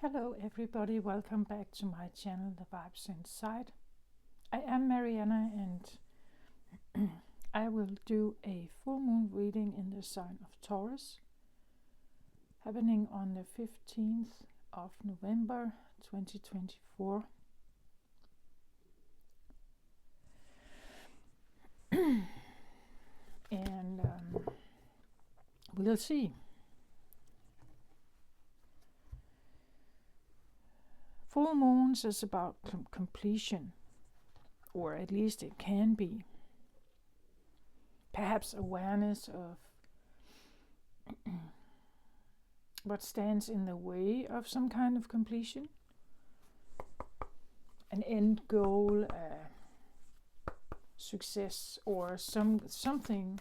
Hello everybody, welcome back to my channel, The Vibes Inside. I am Mariana and I will do a full moon reading in the sign of Taurus, happening on the 15th of November 2024. And we'll see. Full moons is about completion, or at least it can be. Perhaps awareness of what stands in the way of some kind of completion, an end goal, success, or something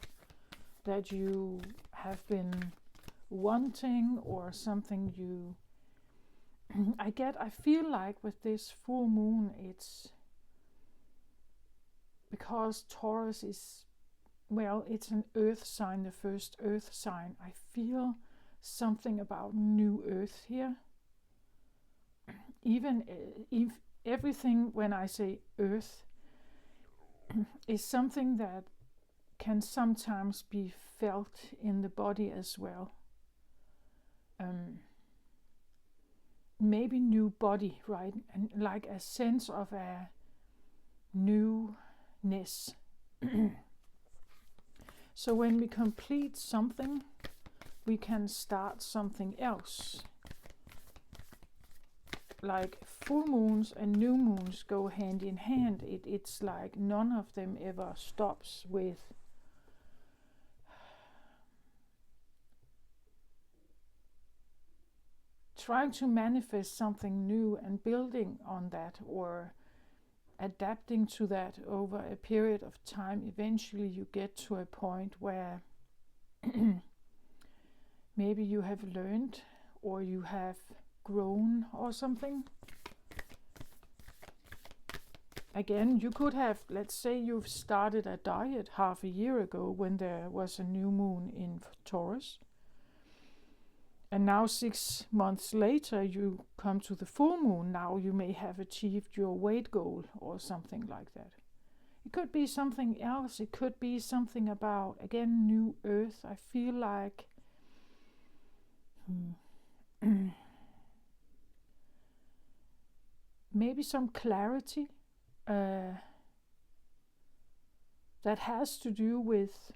that you have been wanting, or something you I feel like with this full moon, it's because Taurus is, well, it's an earth sign, the first earth sign. I feel something about new earth here. Even if everything, when I say earth, is something that can sometimes be felt in the body as well. Maybe new body, right? And like a sense of a newness. So when we complete something, we can start something else. Like full moons and new moons go hand in hand. It's like none of them ever stops with trying to manifest something new and building on that, or adapting to that over a period of time. Eventually you get to a point where maybe you have learned, or you have grown or something. Again, you could have, let's say you've started a diet half a year ago when there was a new moon in Taurus. And now 6 months later, you come to the full moon. Now you may have achieved your weight goal or something like that. It could be something else. It could be something about, again, new earth. I feel like maybe some clarity that has to do with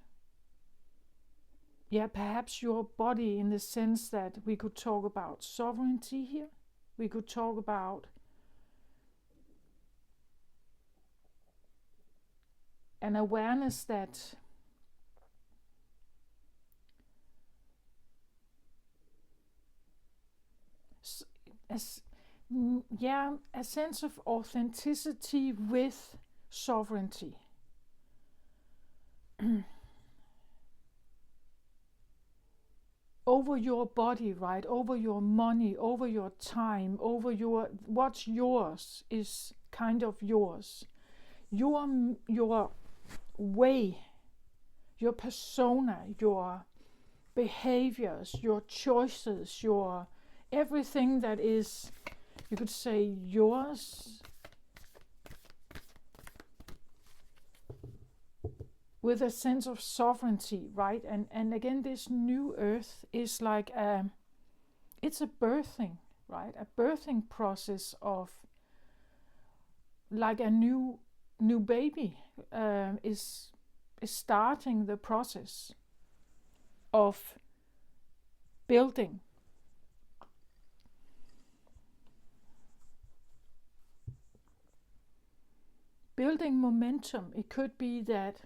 perhaps your body, in the sense that we could talk about sovereignty here. We could talk about an awareness that a sense of authenticity with sovereignty. Over your body, right? Over your money, over your time, over what's yours is kind of yours. Your way, your persona, your behaviors, your choices, your everything that is, you could say, yours, with a sense of sovereignty, right? And again, this new earth is like it's a birthing, right? A birthing process of, like a new baby is starting the process of building. Building momentum. It could be that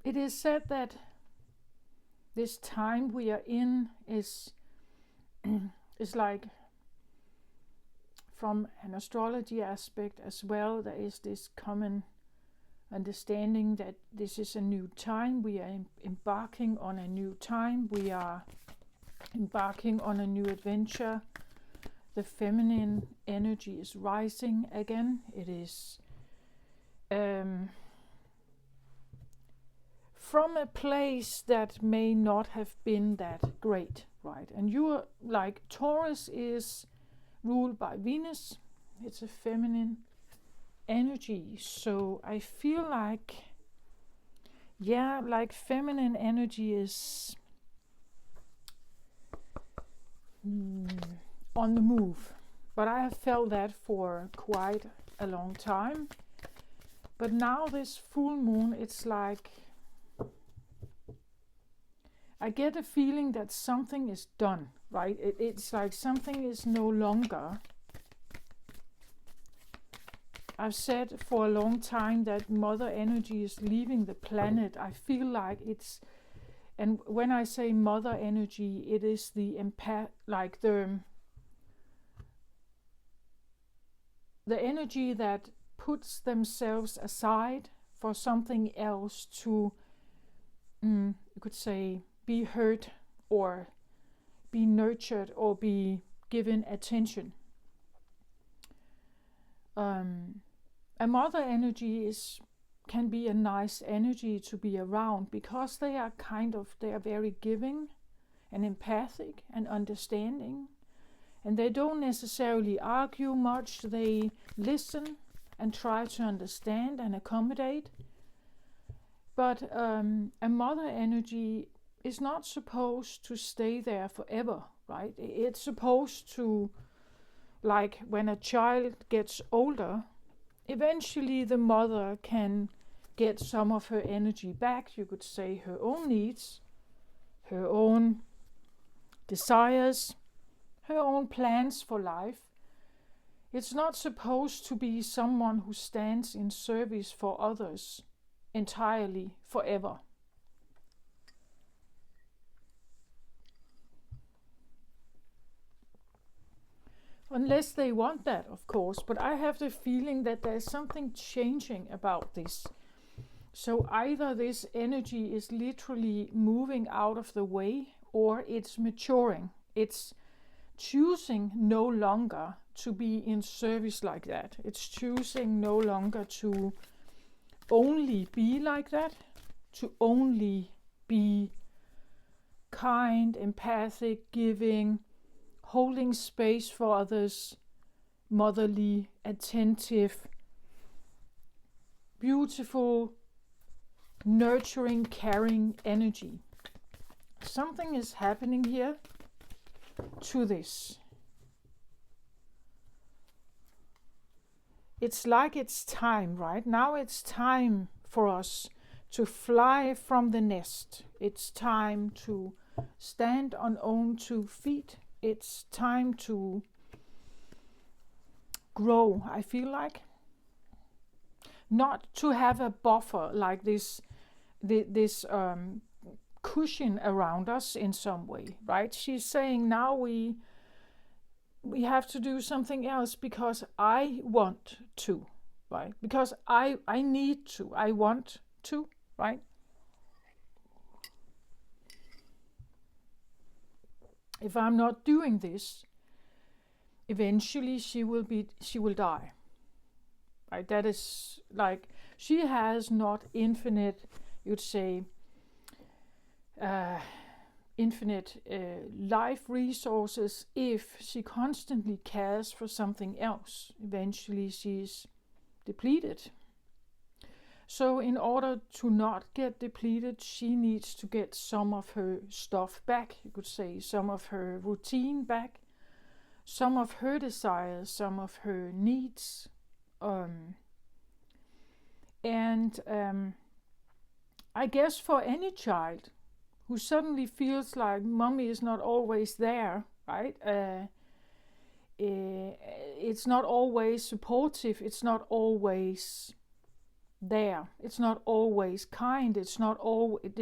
it is said that this time we are in is like, from an astrology aspect as well, there is this common understanding that this is a new time. We are embarking on a new time. We are embarking on a new adventure. The feminine energy is rising again. It is from a place that may not have been that great, right? And you are like Taurus is ruled by Venus. It's a feminine energy. So I feel like, yeah, like feminine energy is on the move. But I have felt that for quite a long time. But now this full moon, it's like I get a feeling that something is done, right? It's like something is no longer. I've said for a long time that mother energy is leaving the planet. I feel like it's, and when I say mother energy, it is the empath, like the energy that puts themselves aside for something else to, you could say, be heard or be nurtured or be given attention. A mother energy can be a nice energy to be around because they are very giving and empathic and understanding, and they don't necessarily argue much. They listen and try to understand and accommodate. But a mother energy is not supposed to stay there forever, right? It's supposed to, like when a child gets older, eventually the mother can get some of her energy back, you could say her own needs, her own desires, her own plans for life. It's not supposed to be someone who stands in service for others entirely forever. Unless they want that, of course, but I have the feeling that there's something changing about this. So either this energy is literally moving out of the way or it's maturing. It's choosing no longer to be in service like that. It's choosing no longer to only be like that, to only be kind, empathic, giving, holding space for others, motherly, attentive, beautiful, nurturing, caring energy. Something is happening here to this. It's like it's time, right? Now it's time for us to fly from the nest. It's time to stand on own 2 feet. It's time to grow, I feel like. Not to have a buffer like this cushion around us in some way, right? She's saying now we have to do something else because I want to, right? Because I need to, I want to, right? If I'm not doing this, eventually she will die. Right? That is like, she has not infinite, you'd say, infinite life resources if she constantly cares for something else. Eventually she's depleted. So in order to not get depleted, she needs to get some of her stuff back, you could say, some of her routine back, some of her desires, some of her needs. I guess for any child who suddenly feels like mommy is not always there, right? It's not always supportive, it's not always there, it's not always kind, it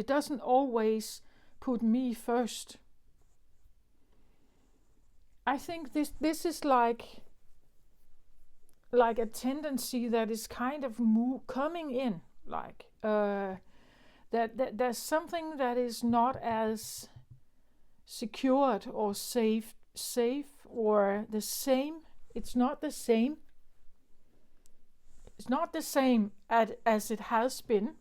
doesn't always put me first. I think this is like a tendency that is kind of coming in, like that there's something that is not as secured or safe or the same. It's not the same. It's not the same as it has been.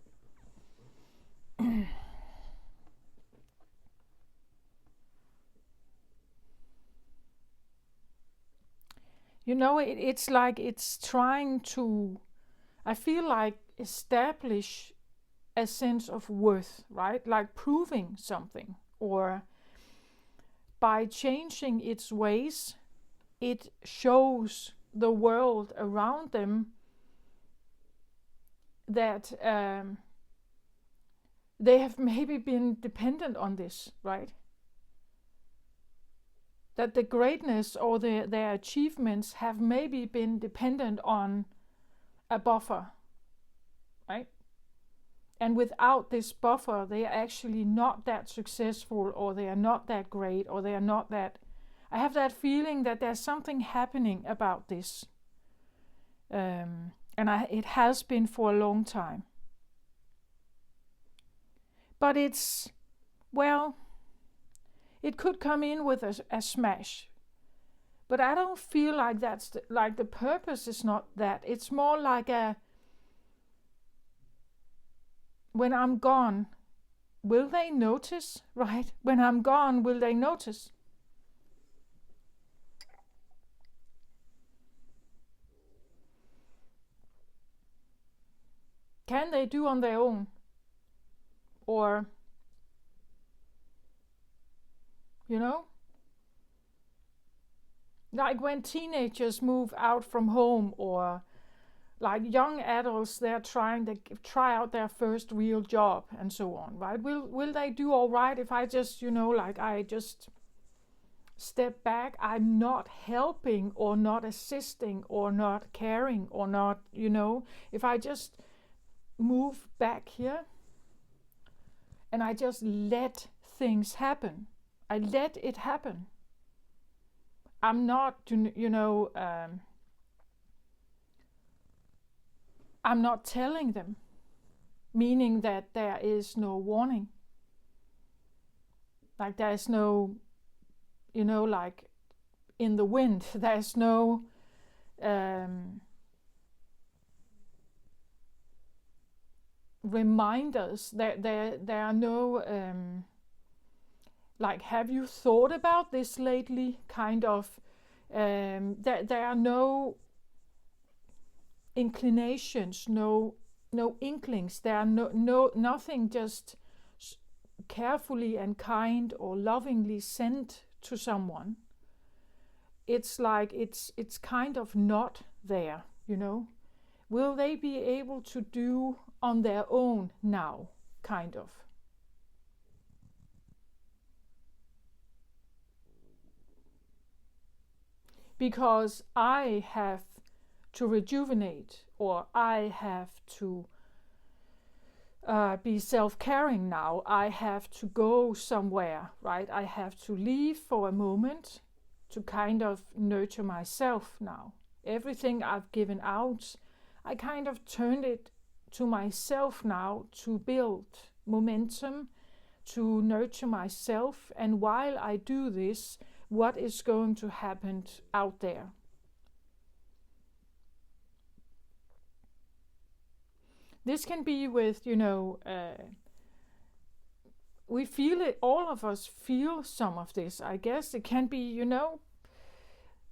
It's like it's trying to, I feel like, establish a sense of worth, right? Like proving something, or by changing its ways, it shows the world around them that they have maybe been dependent on this, right? That the greatness or their achievements have maybe been dependent on a buffer, right? And without this buffer, they are actually not that successful, or they are not that great, or they are not that. I have that feeling that there's something happening about this. It has been for a long time. But it's, well, it could come in with a smash. But I don't feel like that's like the purpose is not that. It's more like when I'm gone, will they notice, right? When I'm gone, will they notice? Can they do on their own? Or, like when teenagers move out from home, or like young adults, they're trying to try out their first real job and so on, right? Will they do all right if I just, like I just step back? I'm not helping, or not assisting, or not caring, or not, if I just move back here and I just let things happen. I let it happen. I'm not, I'm not telling them, meaning that there is no warning. Like there is no, like in the wind, there's no reminders. There are no, like, have you thought about this lately? Kind of. There are no inclinations, no inklings. There are nothing just carefully and kind or lovingly sent to someone. It's like it's kind of not there, Will they be able to do on their own now, kind of? Because I have to rejuvenate, or I have to be self-caring now. I have to go somewhere, right? I have to leave for a moment to kind of nurture myself now. Everything I've given out, I kind of turned it to myself now to build momentum, to nurture myself. And while I do this, what is going to happen out there? This can be with, we feel it, all of us feel some of this, I guess. It can be,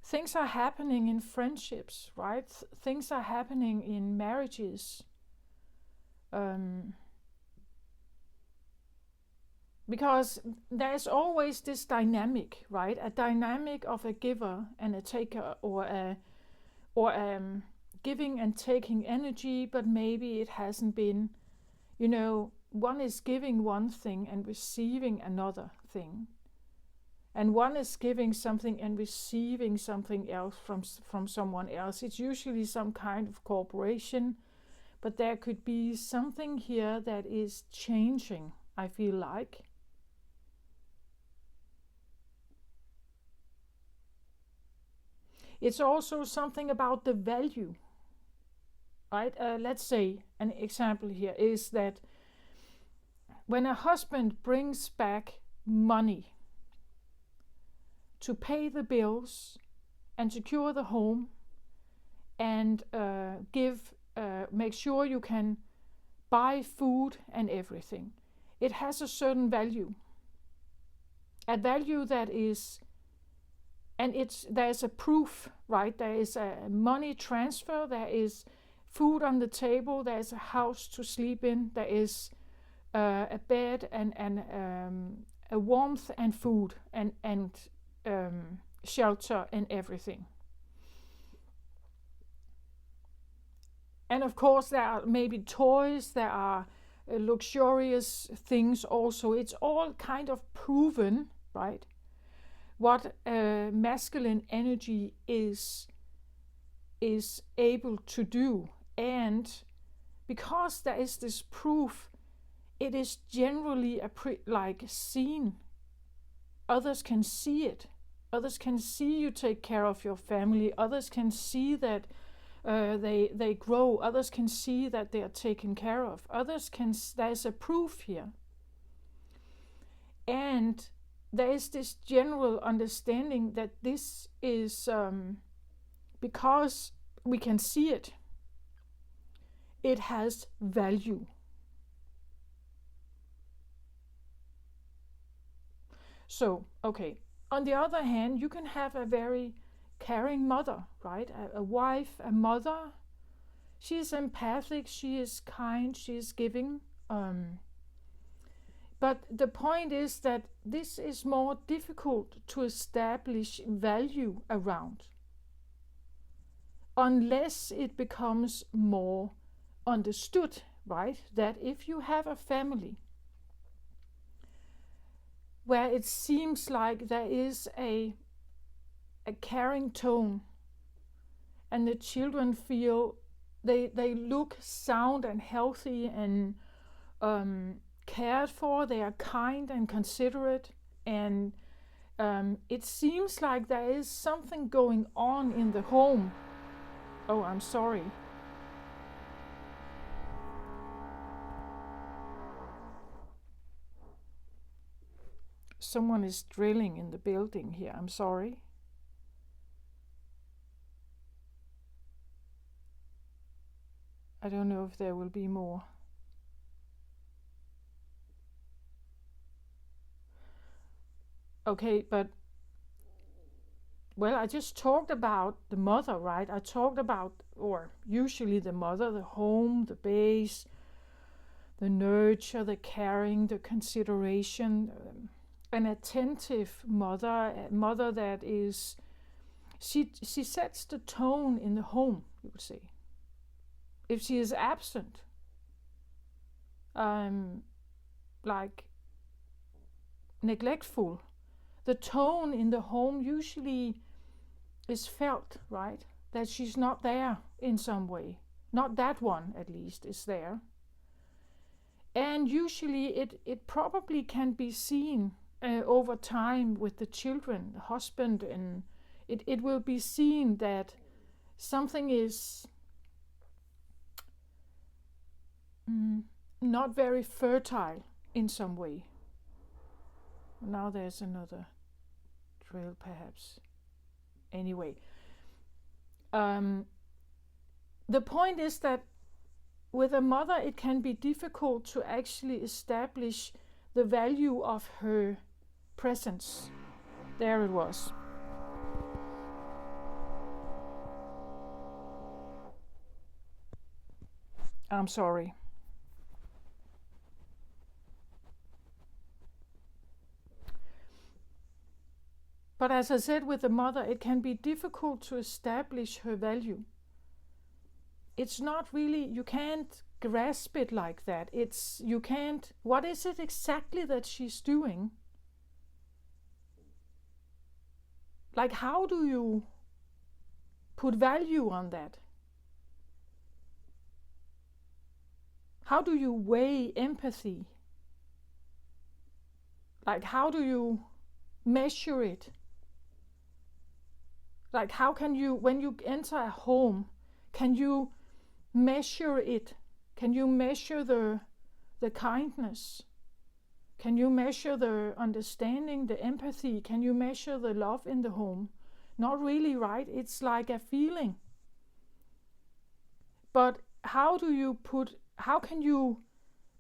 things are happening in friendships, right? Things are happening in marriages. Because there's always this dynamic, right? A dynamic of a giver and a taker, or giving and taking energy, but maybe it hasn't been, one is giving one thing and receiving another thing. And one is giving something and receiving something else from someone else. It's usually some kind of cooperation, but there could be something here that is changing, I feel like. It's also something about the value, right? Let's say an example here is that when a husband brings back money to pay the bills and secure the home and make sure you can buy food and everything, it has a certain value. A value that is, and there's a proof, right? There is a money transfer, there is food on the table, there is a house to sleep in, there is a bed and a warmth and food and shelter and everything. And of course there are maybe toys, there are luxurious things also. It's all kind of proven, right? What masculine energy is able to do. And because there is this proof, it is generally seen. Others can see it. Others can see you take care of your family. Others can see that they grow. Others can see that they are taken care of. There's a proof here. And there is this general understanding that this is, because we can see it, it has value. So, okay. On the other hand, you can have a very caring mother, right? A wife, a mother. She is empathic, she is kind, she is giving. But the point is that this is more difficult to establish value around, unless it becomes more understood, right? That if you have a family where it seems like there is a caring tone, and the children feel they look sound and healthy and cared for, they are kind and considerate, and it seems like there is something going on in the home. Oh, I'm sorry. Someone is drilling in the building here. I'm sorry. I don't know if there will be more. Okay, but well, I just talked about the mother, right? I talked about, or usually the mother, the home, the base, the nurture, the caring, the consideration, an attentive mother, a mother that is, she sets the tone in the home, you would say. If she is absent, like neglectful, the tone in the home usually is felt, right? That she's not there in some way. Not that one, at least, is there. And usually it probably can be seen over time with the children, the husband, and it will be seen that something is not very fertile in some way. Now there's another drill, perhaps. Anyway, the point is that with a mother it can be difficult to actually establish the value of her presence. There it was. I'm sorry. But as I said, with the mother, it can be difficult to establish her value. It's not really, you can't grasp it like that. You can't, what is it exactly that she's doing? Like, how do you put value on that? How do you weigh empathy? Like, how do you measure it? Like, how can you, when you enter a home, can you measure it? Can you measure the kindness? Can you measure the understanding, the empathy? Can you measure the love in the home? Not really, right? It's like a feeling. But how can you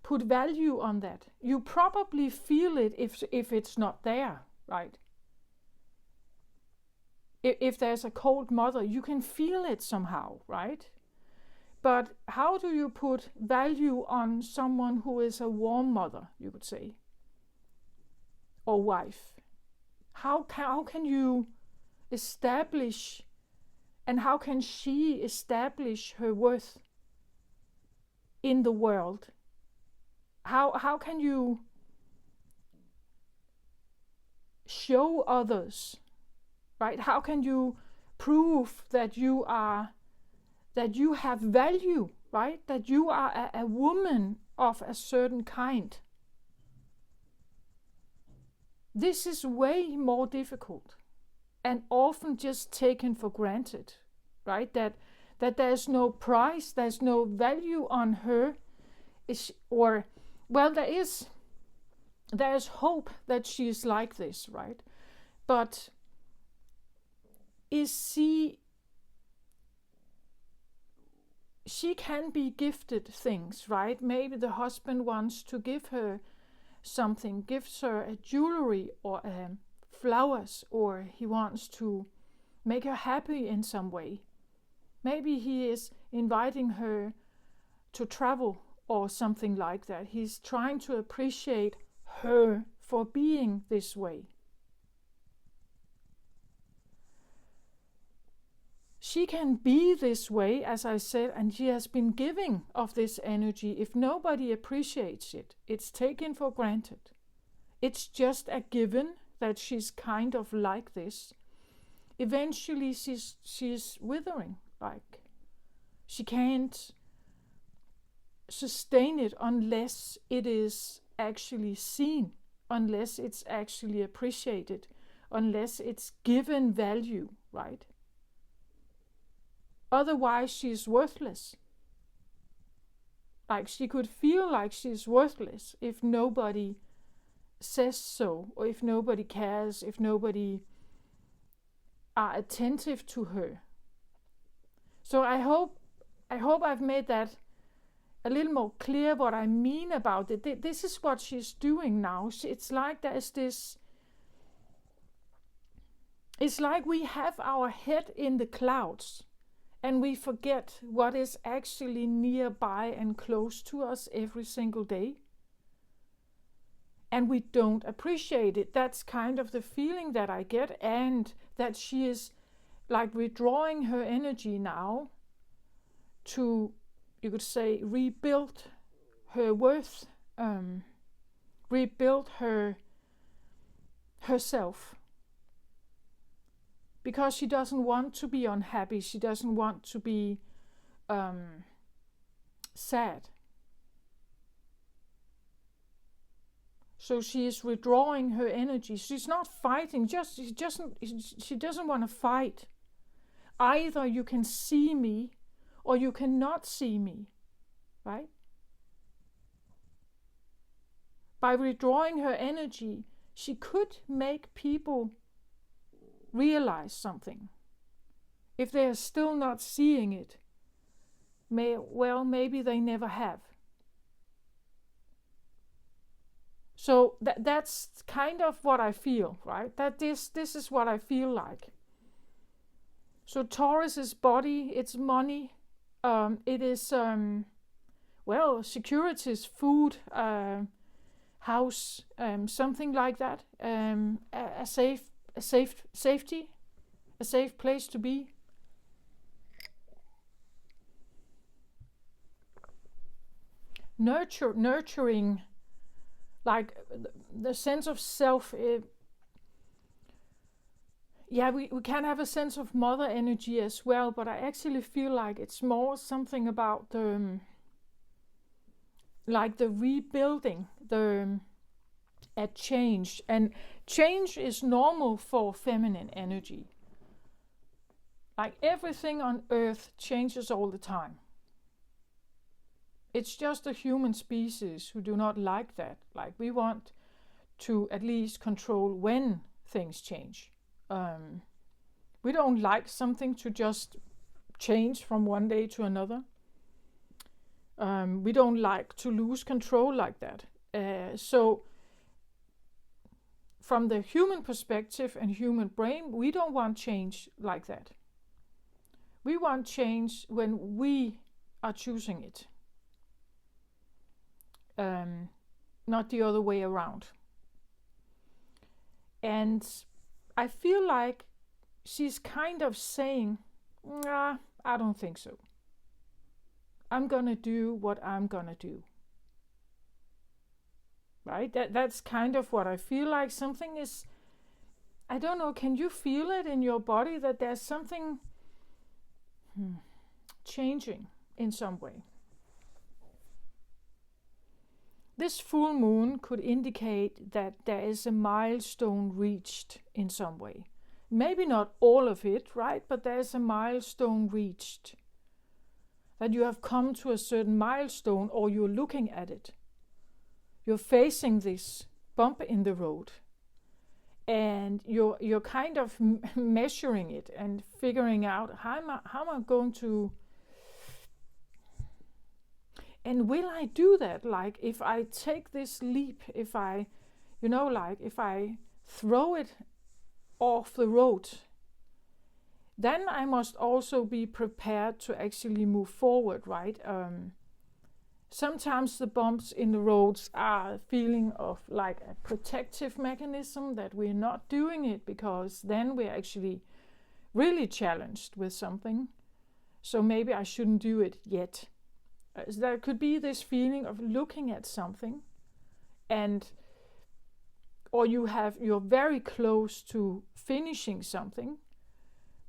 put value on that. You probably feel it if it's not there, right? If there's a cold mother, you can feel it somehow, right? But how do you put value on someone who is a warm mother, you could say, or wife? How can you establish, and how can she establish her worth in the world? How can you show others, right? How can you prove that you have value, right? That you are a woman of a certain kind. This is way more difficult and often just taken for granted, right? That there's no price, there's no value on her, there's hope that she's like this, right? But she can be gifted things, right? Maybe the husband wants to give her something, gives her a jewelry or flowers, or he wants to make her happy in some way. Maybe he is inviting her to travel or something like that. He's trying to appreciate her for being this way. She can be this way, as I said, and she has been giving of this energy. If nobody appreciates it, it's taken for granted. It's just a given that she's kind of like this. Eventually she's withering, like she can't sustain it unless it is actually seen, unless it's actually appreciated, unless it's given value, right? Otherwise, she's worthless. Like she could feel like she's worthless if nobody says so, or if nobody cares, if nobody are attentive to her. So I hope I've made that a little more clear what I mean about it. This is what she's doing now. It's like there's this. It's like we have our head in the clouds, and we forget what is actually nearby and close to us every single day. And we don't appreciate it. That's kind of the feeling that I get, and that she is like withdrawing her energy now to, you could say, rebuild her worth, rebuild herself. Because she doesn't want to be unhappy, she doesn't want to be sad. So she is withdrawing her energy. She's not fighting, she doesn't want to fight. Either you can see me or you cannot see me, right? By withdrawing her energy, she could make people realize something. If they are still not seeing it, maybe they never have. So that's kind of what I feel, right? That this is what I feel like. So Taurus's body, it's money, it is securities, food, house, something like that, a safety, a safe place to be. Nurturing, like the sense of self. We can have a sense of mother energy as well, but I actually feel like it's more something about the rebuilding, a change. And change is normal for feminine energy. Like everything on earth changes all the time. It's just the human species who do not like that. Like we want to at least control when things change. We don't like something to just change from one day to another. We don't like to lose control like that. So from the human perspective and human brain, we don't want change like that. We want change when we are choosing it, not the other way around. And I feel like she's kind of saying, nah, I don't think so. I'm gonna do what I'm gonna do. Right? That's kind of what I feel like. Something is, I don't know, can you feel it in your body that there's something changing in some way? This full moon could indicate that there is a milestone reached in some way. Maybe not all of it, right? But there's a milestone reached. That you have come to a certain milestone, or you're looking at it. You're facing this bump in the road, and you're kind of measuring it and figuring out how am I going to, and will I do that? Like if I take this leap, if I throw it off the road, then I must also be prepared to actually move forward, right? Sometimes the bumps in the roads are a feeling of like a protective mechanism, that we're not doing it because then we're actually really challenged with something. So maybe I shouldn't do it yet. There could be this feeling of looking at something, or you're very close to finishing something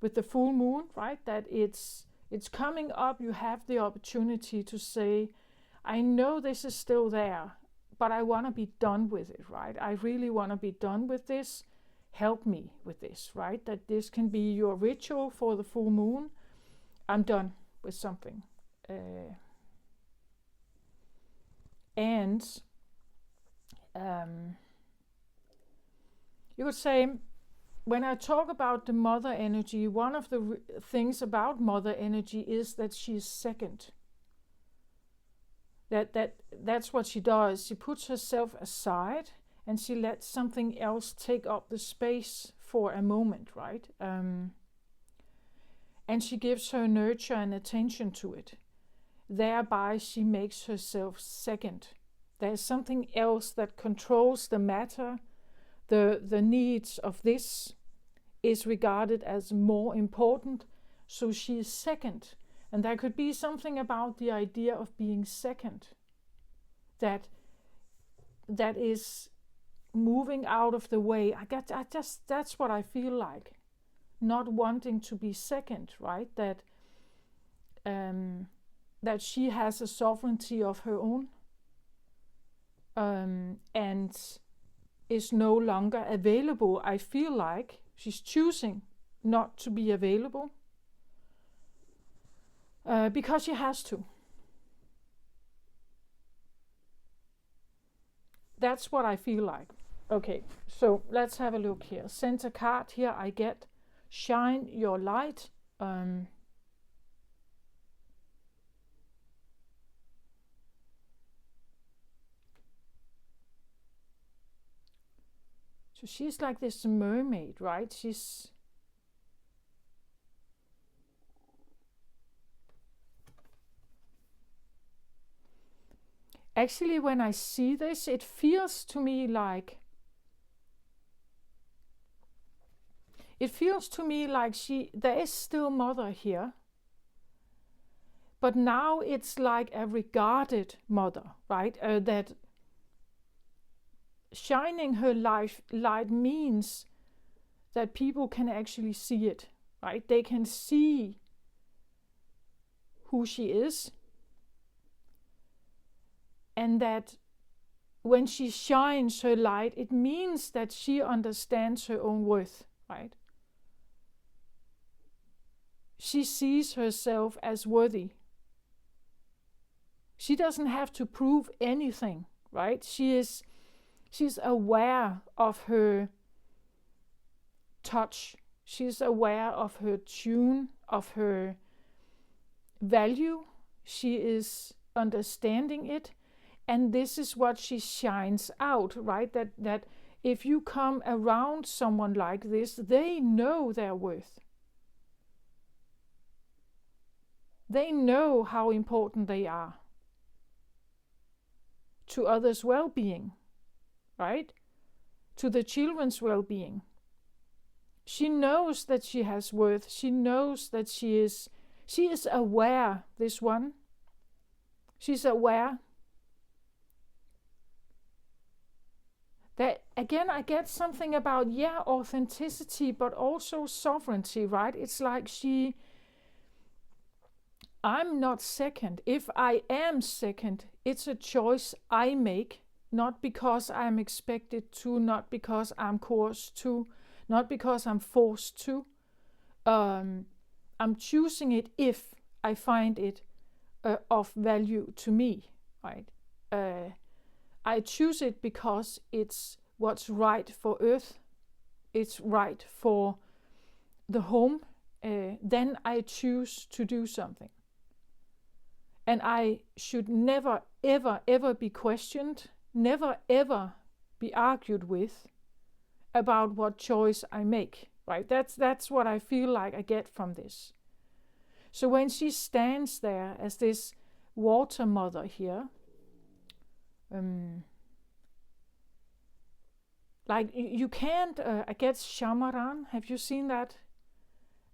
with the full moon, right? That it's coming up. You have the opportunity to say, I know this is still there, but I want to be done with it, right? I really want to be done with this. Help me with this, right? That this can be your ritual for the full moon. I'm done with something. And you could say, when I talk about the mother energy, one of the things about mother energy is that she's second. That's what she does. She puts herself aside and she lets something else take up the space for a moment, right? And she gives her nurture and attention to it. Thereby she makes herself second. There's something else that controls the matter. The needs of this is regarded as more important, so she is second. And there could be something about the idea of being second that is moving out of the way. That's what I feel like. Not wanting to be second, right? That she has a sovereignty of her own, and is no longer available. I feel like she's choosing not to be available. Because she has to. That's what I feel like. Okay, so let's have a look here. Center card here I get shine your light. So she's like this mermaid, right? She's actually, when I see this, it feels to me like there is still mother here, but now it's like a regarded mother, right? That shining her light means that people can actually see it, right? They can see who she is, and that when she shines her light, it means that she understands her own worth, right? She sees herself as worthy. She doesn't have to prove anything, right? She's aware of her touch. She's aware of her tune, of her value. She is understanding it, and this is what she shines out, right? That if you come around someone like this, they know their worth. They know how important they are to others' well-being, right? To the children's well-being. She knows that she has worth. She knows that she is aware, this one. She's aware. That again, I get something about, authenticity, but also sovereignty, right? It's like I'm not second. If I am second, it's a choice I make, not because I'm expected to, not because I'm coerced to, not because I'm forced to. I'm choosing it if I find it of value to me, right? I choose it because it's what's right for Earth. It's right for the home. Then I choose to do something. And I should never, ever, ever be questioned, never, ever be argued with about what choice I make, right? That's what I feel like I get from this. So when she stands there as this water mother here, like you can't, I guess Shamaran, have you seen that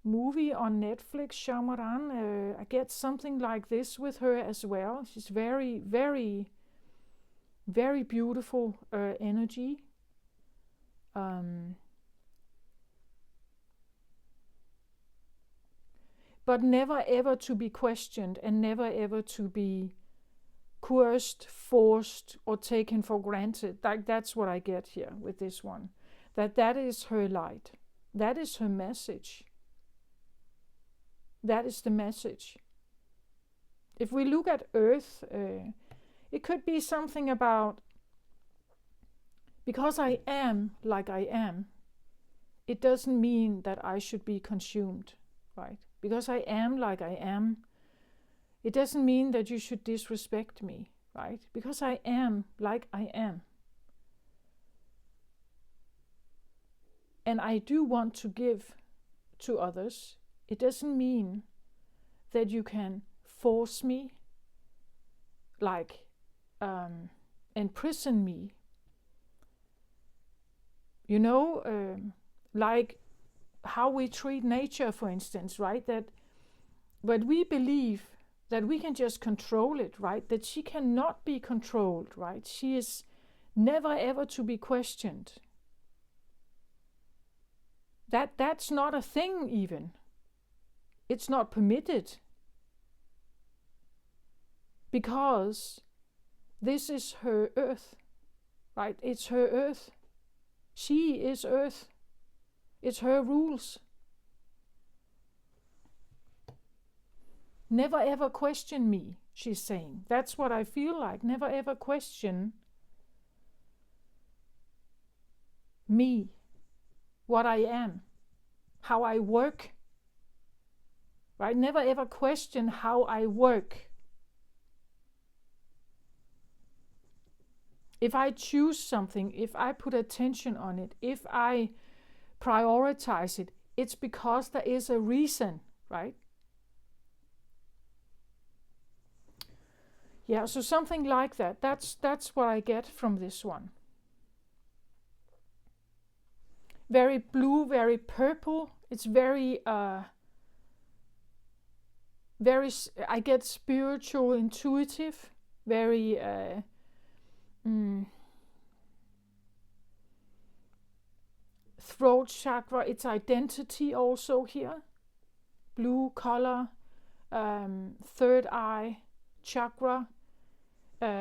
movie on Netflix, Shamaran? I get something like this with her as well. She's very, very, very beautiful energy. But never ever to be questioned, and never ever to be coerced, forced, or taken for granted. Like that's what I get here with this one. That is her light. That is her message. That is the message. If we look at Earth, it could be something about, because I am like I am, it doesn't mean that I should be consumed, right? Because I am like I am, it doesn't mean that you should disrespect me, right? Because I am like I am. And I do want to give to others. It doesn't mean that you can force me, like imprison me. You know, like how we treat nature, for instance, right? But we believe that we can just control it, right? That she cannot be controlled, right? She is never ever to be questioned. That's not a thing even. It's not permitted. Because this is her earth, right? It's her earth. She is earth. It's her rules. Never ever question me, she's saying. That's what I feel like. Never ever question me, what I am, how I work. Right? Never ever question how I work. If I choose something, if I put attention on it, if I prioritize it, it's because there is a reason, right? Yeah, so something like that. That's what I get from this one. Very blue, very purple. It's very I get spiritual, intuitive, very throat chakra. It's identity also here. Blue color, third eye chakra,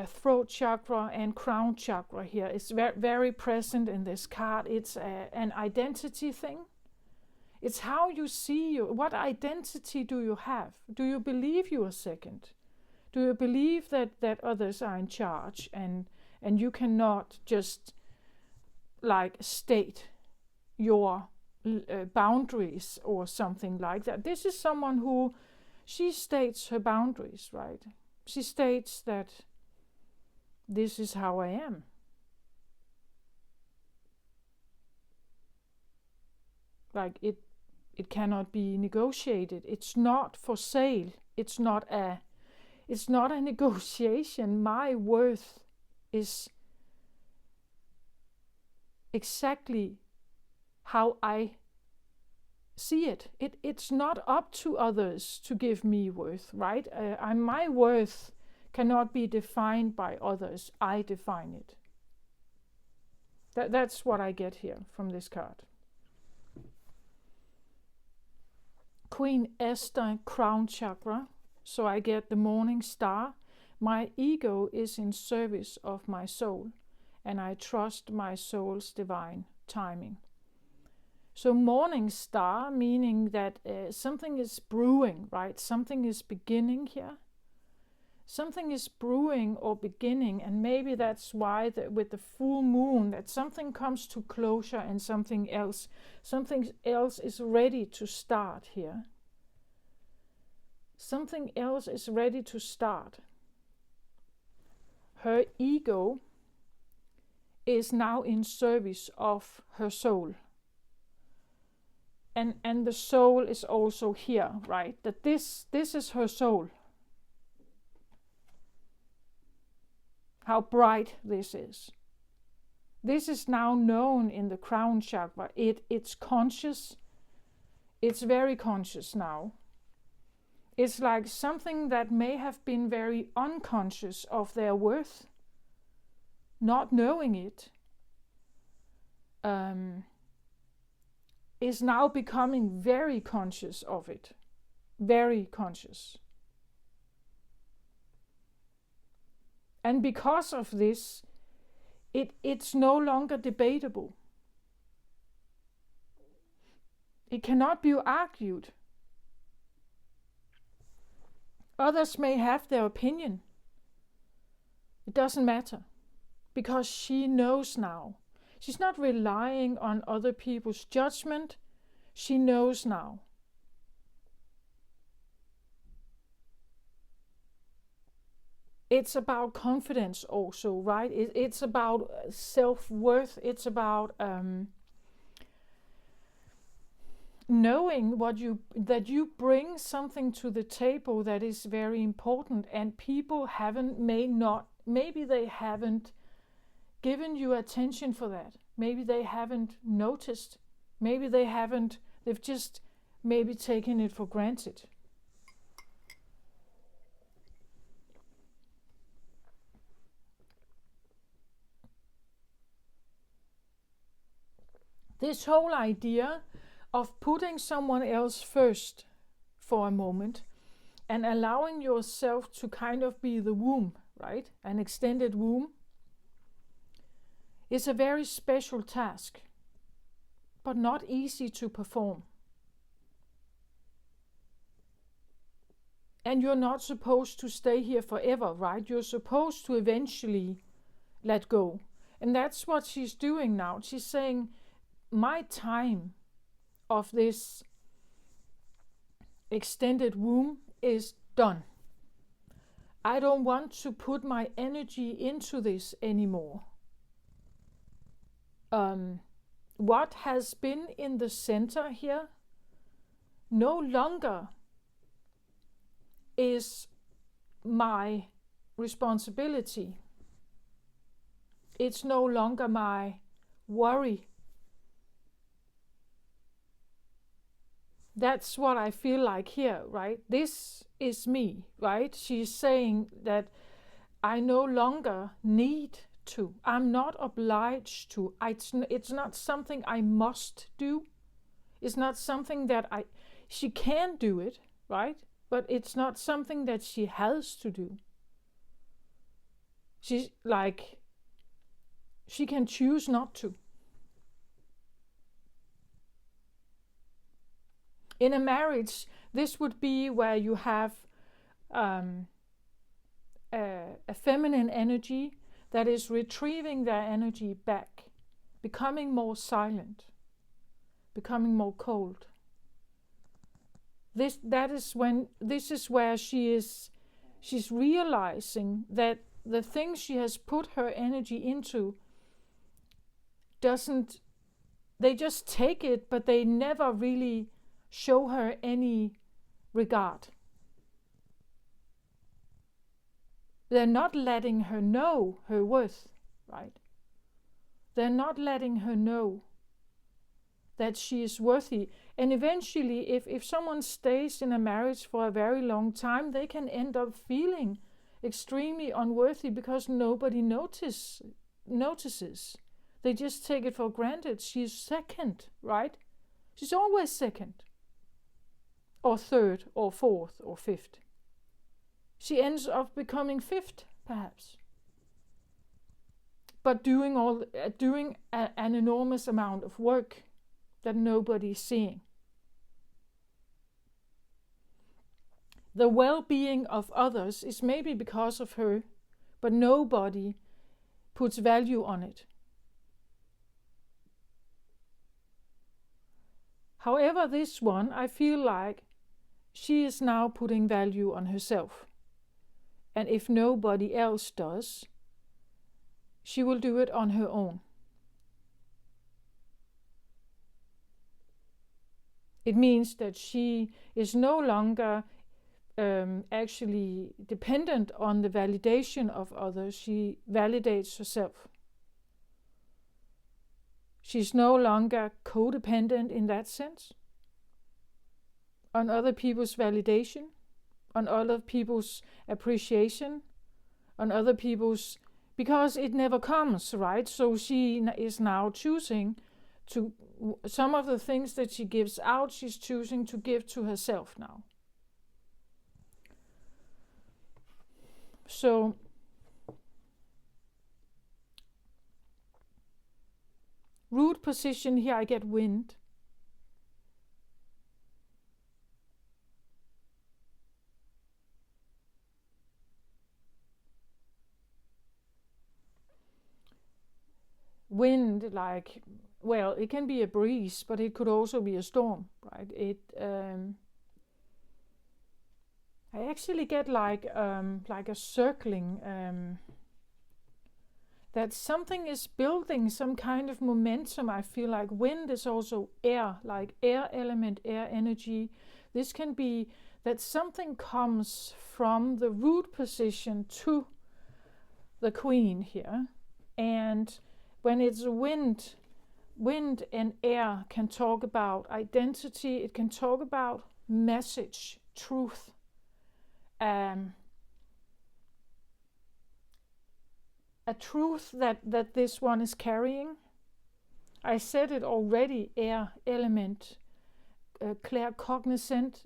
throat chakra, and crown chakra here. It's very present in this card. It's an identity thing. It's how you see you. What identity do you have? Do you believe you are second? Do you believe that others are in charge and you cannot just like state your boundaries or something like that? This is someone who, she states her boundaries, right? She states that this is how I am. Like it cannot be negotiated. It's not for sale. It's not a negotiation. My worth is exactly how I see it. It's not up to others to give me worth, right? My worth cannot be defined by others. I define it. That's what I get here from this card. Queen Esther, crown chakra. So I get the morning star. My ego is in service of my soul, and I trust my soul's divine timing. So morning star, meaning that something is brewing, right? Something is beginning here. Something is brewing or beginning, and maybe that's why with the full moon, that something comes to closure and something else is ready to start here. Something else is ready to start. Her ego is now in service of her soul. And the soul is also here, right? That this is her soul. How bright this is. This is now known in the crown chakra. It's conscious. It's very conscious now. It's like something that may have been very unconscious of their worth, not knowing it, is now becoming very conscious of it. Very conscious. And because of this, it's no longer debatable. It cannot be argued. Others may have their opinion. It doesn't matter, because she knows now. She's not relying on other people's judgment. She knows now. It's about confidence also, right? It's about self-worth. It's about knowing that you bring something to the table that is very important, and people maybe they haven't given you attention for that. Maybe they haven't noticed. Maybe they've just maybe taken it for granted. This whole idea of putting someone else first for a moment and allowing yourself to kind of be the womb, right? An extended womb is a very special task, but not easy to perform. And you're not supposed to stay here forever, right? You're supposed to eventually let go. And that's what she's doing now. She's saying, my time of this extended womb is done. I don't want to put my energy into this anymore. What has been in the center here no longer is my responsibility. It's no longer my worry. That's what I feel like here, right? This is me, right? She's saying that I no longer need to. I'm not obliged to. It's not something I must do. It's not something that she can do it, right? But it's not something that she has to do. She's like, she can choose not to. In a marriage, this would be where you have a feminine energy that is retrieving their energy back, becoming more silent, becoming more cold. This is where she is she's realizing that the things she has put her energy into they just take it, but they never really show her any regard. They're not letting her know her worth, right? They're not letting her know that she is worthy. And eventually, if someone stays in a marriage for a very long time, they can end up feeling extremely unworthy because nobody notices. They just take it for granted. She's second, right? She's always second, or third, or fourth, or fifth. She ends up becoming fifth, perhaps. But doing an enormous amount of work that nobody's seeing. The well-being of others is maybe because of her, but nobody puts value on it. However, this one, I feel like she is now putting value on herself. And if nobody else does, she will do it on her own. It means that she is no longer actually dependent on the validation of others. She validates herself. She's no longer codependent in that sense on other people's validation, on other people's appreciation, on other people's, because it never comes, right? So she is now choosing to, some of the things that she gives out, she's choosing to give to herself now. So root position here, I get wind. Wind, like, well, it can be a breeze, but it could also be a storm, right? I actually get like a circling, that something is building some kind of momentum. I feel like wind is also air, like air element, air energy. This can be that something comes from the root position to the queen here. And when it's wind and air can talk about identity, it can talk about message, truth. A truth that this one is carrying. I said it already, air element, claircognizant,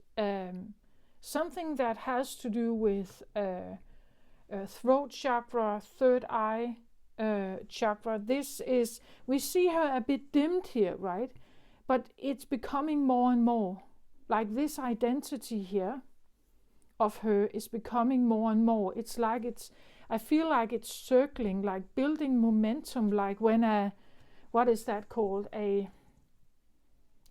something that has to do with throat chakra, third eye chakra. This is, we see her a bit dimmed here, right? But it's becoming more and more. Like this identity here of her is becoming more and more. It's like I feel like it's circling, like building momentum, like when what is that called? A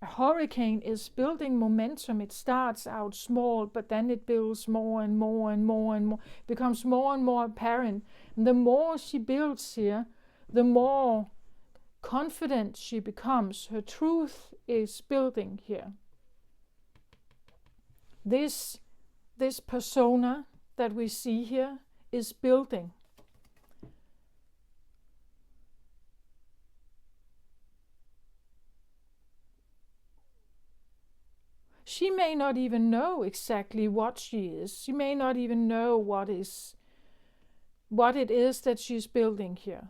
hurricane is building momentum. It starts out small, but then it builds more and more and more and more, becomes more and more apparent. And the more she builds here, the more confident she becomes. Her truth is building here. This persona that we see here is building. She may not even know exactly what she is. She may not even know what it is that she's building here.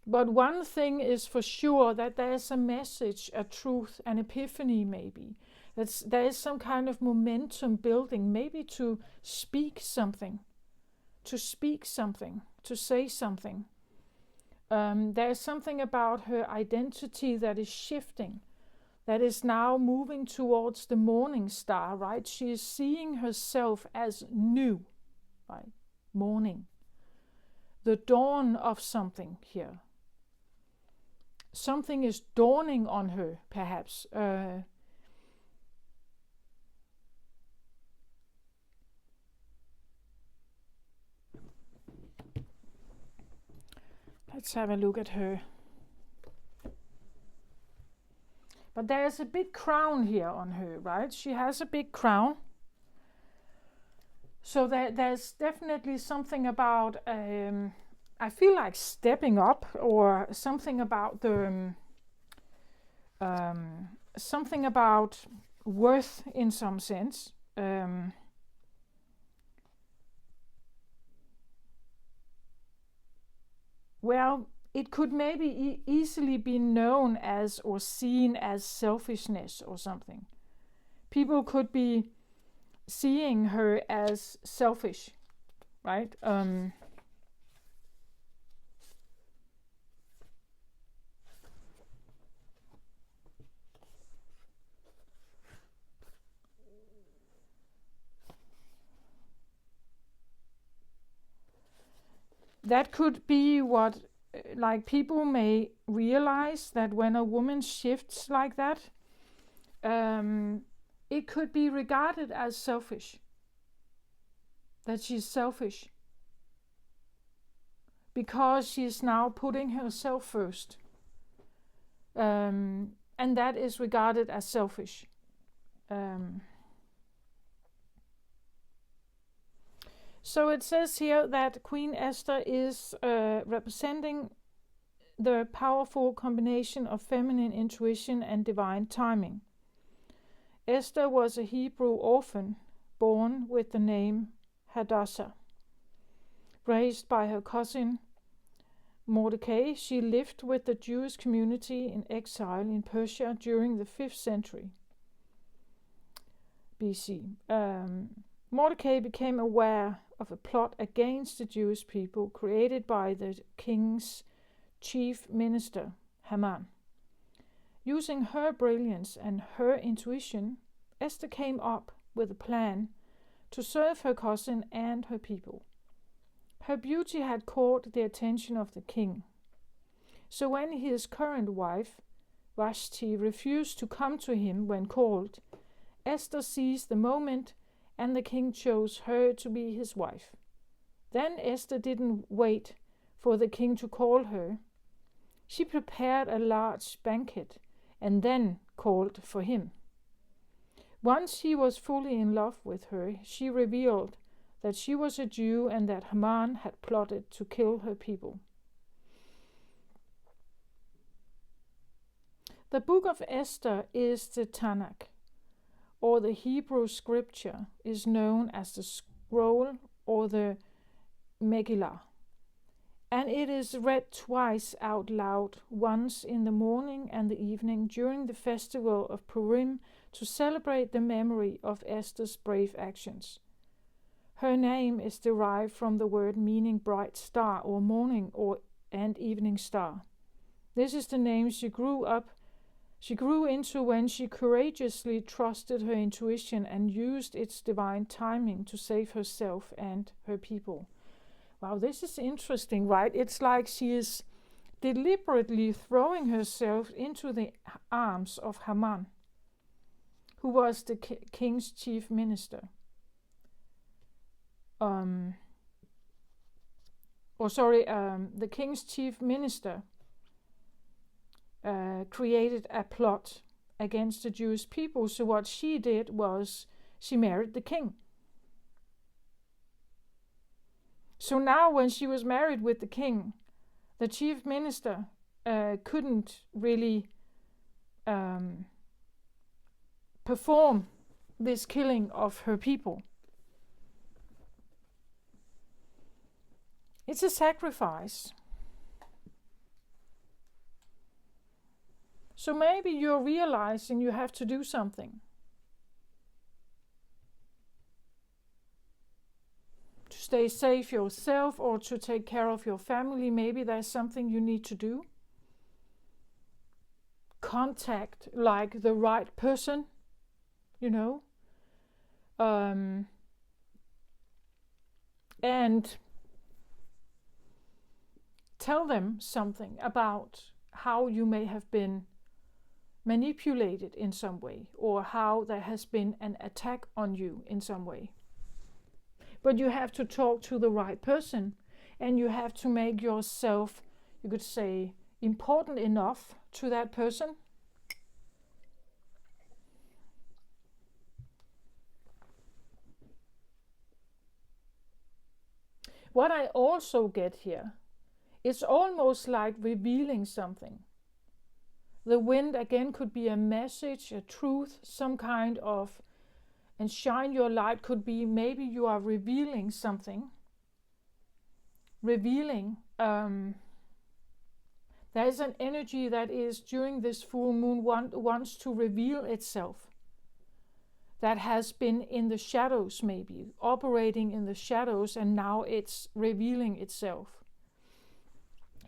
But one thing is for sure, that there's a message, a truth, an epiphany maybe. There is some kind of momentum building, maybe to speak something, to say something. There's something about her identity that is shifting, that is now moving towards the morning star, right? She is seeing herself as new, right? Morning. The dawn of something here. Something is dawning on her, perhaps. Let's have a look at her. But there's a big crown here on her, right? She has a big crown. So there's definitely something about, I feel like stepping up, or something about the, something about worth in some sense. Well, it could maybe easily be known as or seen as selfishness or something. People could be seeing her as selfish, right? That could be what, like, people may realize that when a woman shifts like that, it could be regarded as selfish. That she's selfish. Because she's now putting herself first. And that is regarded as selfish. So it says here that Queen Esther is representing the powerful combination of feminine intuition and divine timing. Esther was a Hebrew orphan born with the name Hadassah. Raised by her cousin Mordecai, she lived with the Jewish community in exile in Persia during the 5th century BC. Mordecai became aware of a plot against the Jewish people created by the king's chief minister, Haman. Using her brilliance and her intuition, Esther came up with a plan to serve her cousin and her people. Her beauty had caught the attention of the king. So when his current wife, Vashti, refused to come to him when called, Esther seized the moment and the king chose her to be his wife. Then Esther didn't wait for the king to call her. She prepared a large banquet and then called for him. Once he was fully in love with her, she revealed that she was a Jew and that Haman had plotted to kill her people. The book of Esther is the Tanakh, or the Hebrew scripture is known as the scroll or the Megillah, and it is read twice out loud, once in the morning and the evening during the festival of Purim to celebrate the memory of Esther's brave actions. Her name is derived from the word meaning bright star or morning and evening star. This is the name she grew into when she courageously trusted her intuition and used its divine timing to save herself and her people. Wow, this is interesting, right? It's like she is deliberately throwing herself into the arms of Haman, who was the king's chief minister. The king's chief minister created a plot against the Jewish people. So what she did was she married the king. So now when she was married with the king, the chief minister couldn't really perform this killing of her people. It's a sacrifice. So maybe you're realizing you have to do something to stay safe yourself or to take care of your family. Maybe there's something you need to do. Contact like the right person, and tell them something about how you may have been manipulated in some way, or how there has been an attack on you in some way. But you have to talk to the right person, and you have to make yourself, you could say, important enough to that person. What I also get here, it's almost like revealing something. The wind again could be a message, a truth, some kind of, and shine your light could be maybe you are revealing something. Revealing. There is an energy that is during this full moon wants to reveal itself. That has been in the shadows, maybe operating in the shadows, and now it's revealing itself.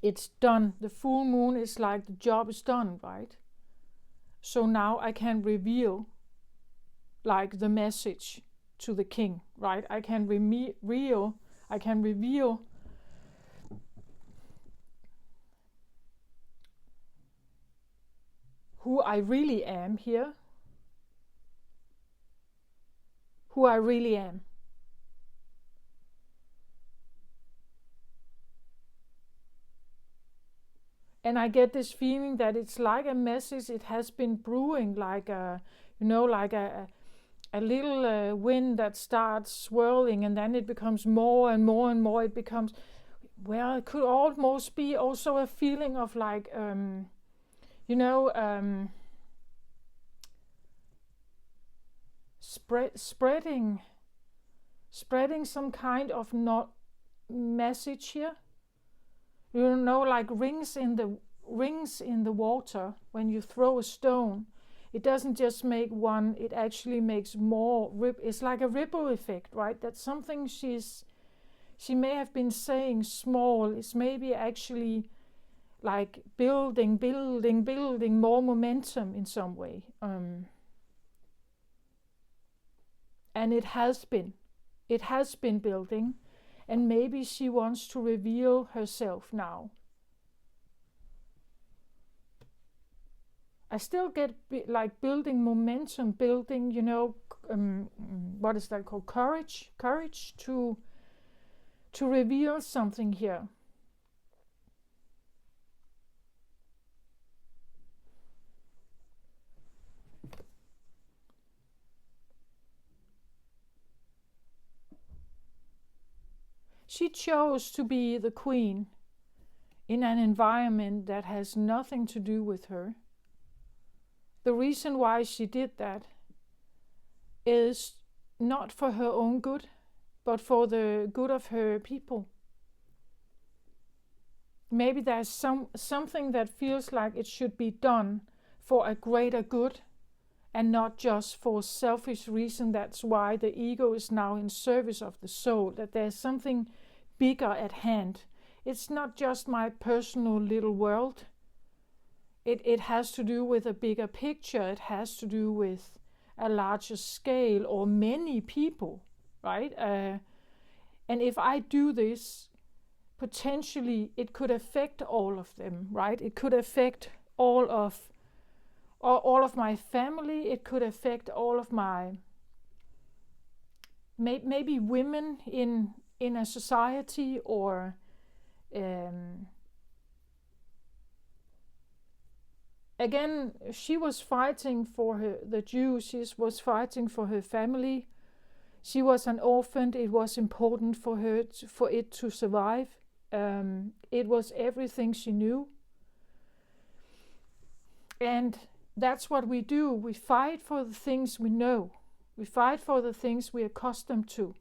It's done. The full moon is like the job is done, right? So now I can reveal like the message to the king, right? I can reveal who I really am here. Who I really am. And I get this feeling that it's like a message. It has been brewing, like a, like a little wind that starts swirling, and then it becomes more and more and more. It becomes, well, it could almost be also a feeling of like, spreading some kind of not message here. Like rings in the water. When you throw a stone, it doesn't just make one, it actually makes more. It's like a ripple effect, right? That's something she may have been saying small. It's maybe actually like building more momentum in some way. And it has been building. And maybe she wants to reveal herself now. I still get like building momentum, building, what is that called? Courage to reveal something here. She chose to be the queen in an environment that has nothing to do with her. The reason why she did that is not for her own good, but for the good of her people. Maybe there's something that feels like it should be done for a greater good and not just for selfish reason. That's why the ego is now in service of the soul, that there's something bigger at hand. It's not just my personal little world. It has to do with a bigger picture. It has to do with a larger scale or many people, right? And if I do this, potentially it could affect all of them, right? It could affect all of my family. It could affect all of my maybe women in a society, or again, she was fighting for the Jews. She was fighting for her family. She was an orphan. It was important for her for it to survive. It was everything she knew. And that's what we do. We fight for the things we know. We fight for the things we're accustomed to.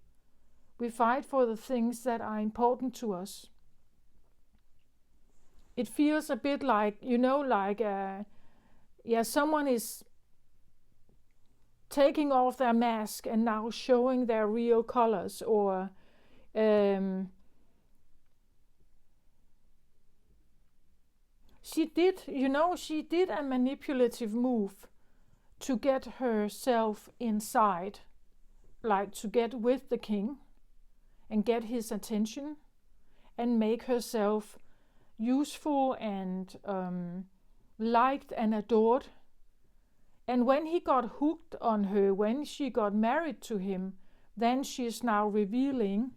We fight for the things that are important to us. It feels a bit like, someone is taking off their mask and now showing their real colors, or she did a manipulative move to get herself inside, like to get with the king and get his attention and make herself useful and liked and adored. And when he got hooked on her, when she got married to him, then she is now revealing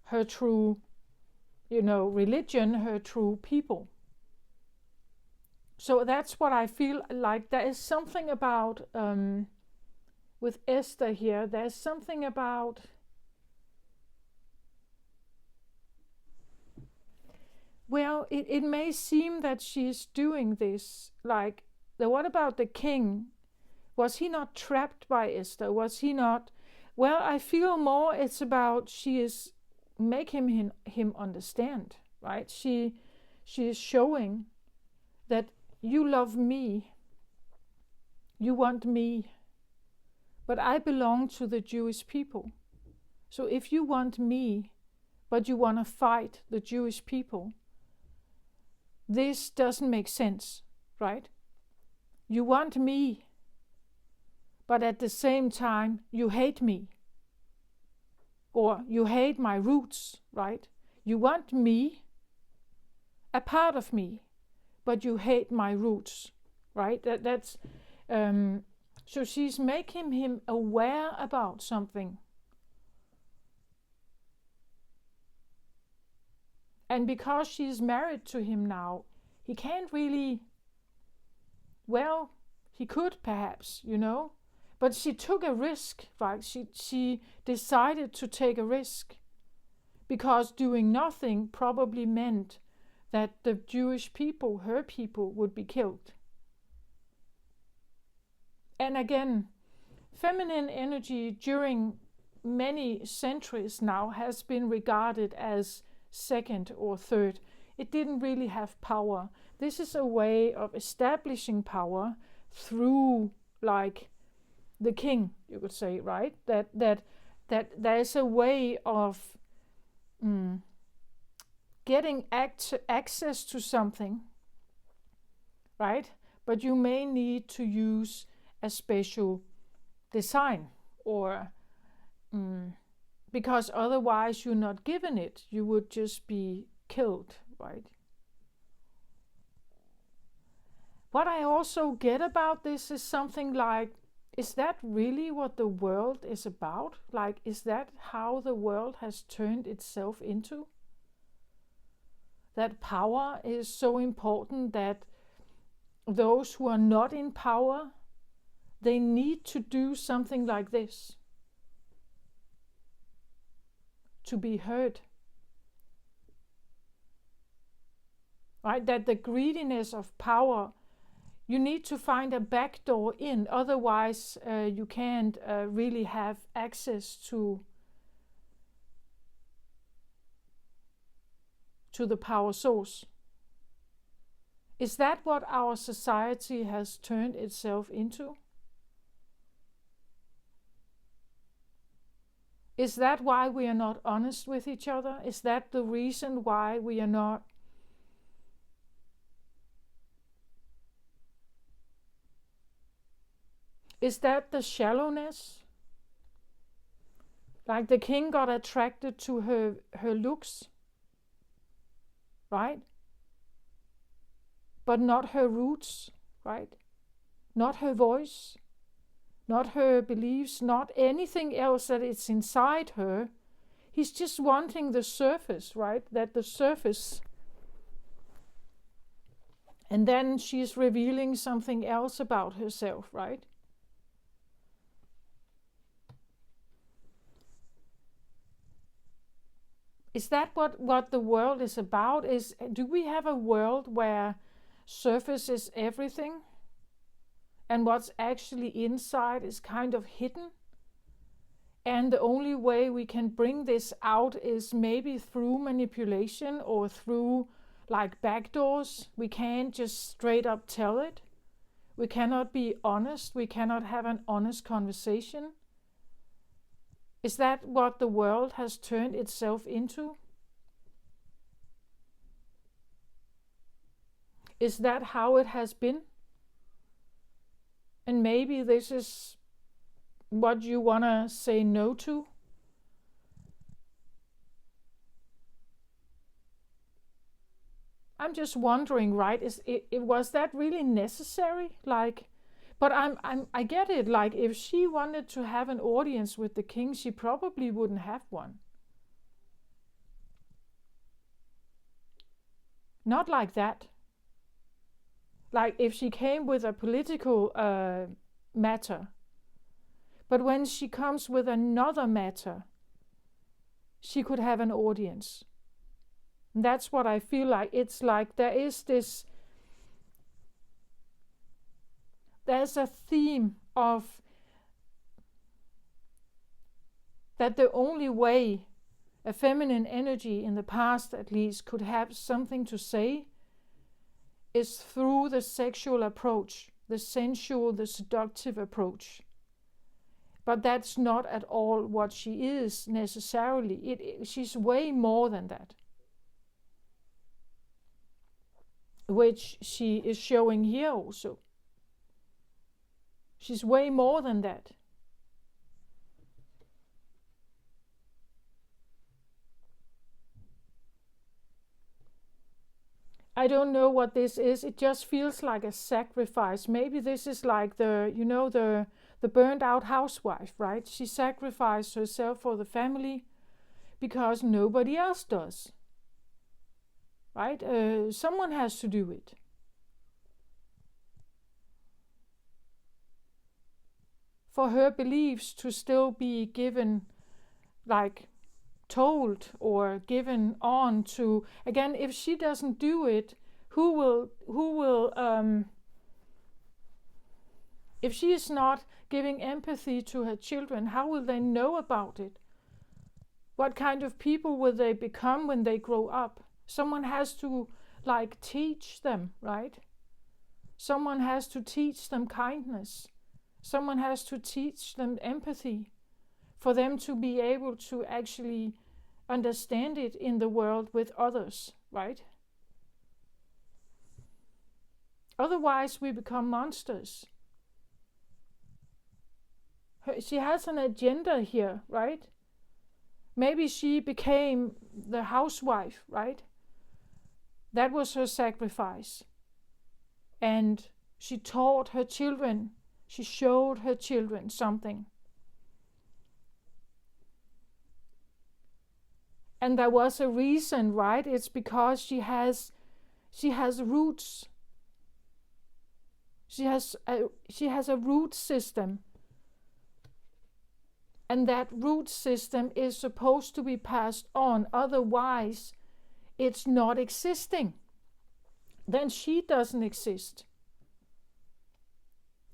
her true religion her true people. So that's what I feel like. There is something about, with Esther here, there's something about, well, it may seem that she's doing this, like, what about the king? Was he not trapped by Esther? Was he not? Well, I feel more it's about she is making him understand, right? She is showing that you love me, you want me, but I belong to the Jewish people. So if you want me, but you want to fight the Jewish people, this doesn't make sense, right? You want me, but at the same time, you hate me. Or you hate my roots, right? You want me, a part of me, but you hate my roots, right? That's so she's making him aware about something. And because she's married to him now, he can't really, well, he could perhaps, but she took a risk, right? She decided to take a risk, because doing nothing probably meant that the Jewish people, her people, would be killed. And again, feminine energy during many centuries now has been regarded as second or third. It didn't really have power. This is a way of establishing power through, like, the king, you could say, right? That there's a way of getting access to something, right? But you may need to use a special design, or because otherwise you're not given it, you would just be killed, right? What I also get about this is something like, is that really what the world is about? Like, is that how the world has turned itself into? That power is so important that those who are not in power, they need to do something like this to be heard. Right? That the greediness of power, you need to find a back door in, otherwise you can't really have access to the power source. Is that what our society has turned itself into? Is that why we are not honest with each other? Is that the reason why we are not Is that the shallowness? Like the king got attracted to her looks, right? But not her roots, right? Not her voice, not her beliefs, not anything else that is inside her. He's just wanting the surface, right? That the surface. And then she's revealing something else about herself, right? Is that what the world is about? Do we have a world where surface is everything and what's actually inside is kind of hidden? And the only way we can bring this out is maybe through manipulation or through like backdoors. We can't just straight up tell it. We cannot be honest. We cannot have an honest conversation. Is that what the world has turned itself into? Is that how it has been? And maybe this is what you want to say no to? I'm just wondering, right? Was that really necessary? But I get it. Like, if she wanted to have an audience with the king, she probably wouldn't have one. Not like that. Like if she came with a political matter, but when she comes with another matter, she could have an audience. And that's what I feel like. It's like there's a theme of that the only way a feminine energy in the past at least could have something to say is through the sexual approach, the sensual, the seductive approach. But that's not at all what she is necessarily. She's way more than that, which she is showing here also. She's way more than that. I don't know what this is. It just feels like a sacrifice. Maybe this is like the burned out housewife, right? She sacrificed herself for the family because nobody else does, right? Someone has to do it. For her beliefs to still be given, like told or given on to, again, if she doesn't do it, who will if she is not giving empathy to her children, how will they know about it? What kind of people will they become when they grow up? Someone has to like teach them, right? Someone has to teach them kindness. Someone has to teach them empathy for them to be able to actually understand it in the world with others, right? Otherwise, we become monsters. She has an agenda here, right? Maybe she became the housewife, right? That was her sacrifice. And she taught her children, she showed her children something. And there was a reason, right? It's because she has roots. She has a root system. And that root system is supposed to be passed on. Otherwise, it's not existing. Then she doesn't exist.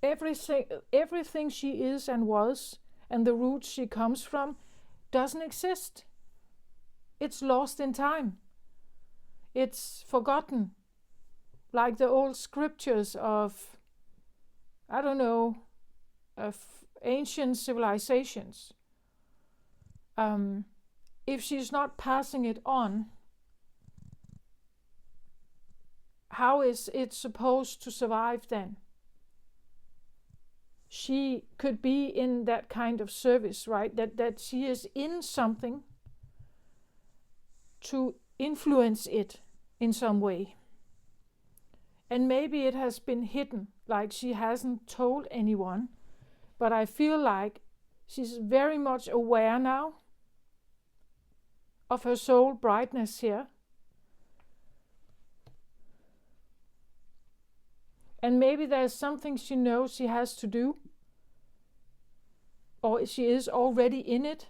Everything she is and was, and the roots she comes from, doesn't exist. It's lost in time. It's forgotten. Like the old scriptures of, I don't know, of ancient civilizations. If she's not passing it on, how is it supposed to survive then? She could be in that kind of service, right? That she is in something to influence it in some way. And maybe it has been hidden, like she hasn't told anyone, but I feel like she's very much aware now of her soul brightness here. And maybe there's something she knows she has to do, or she is already in it.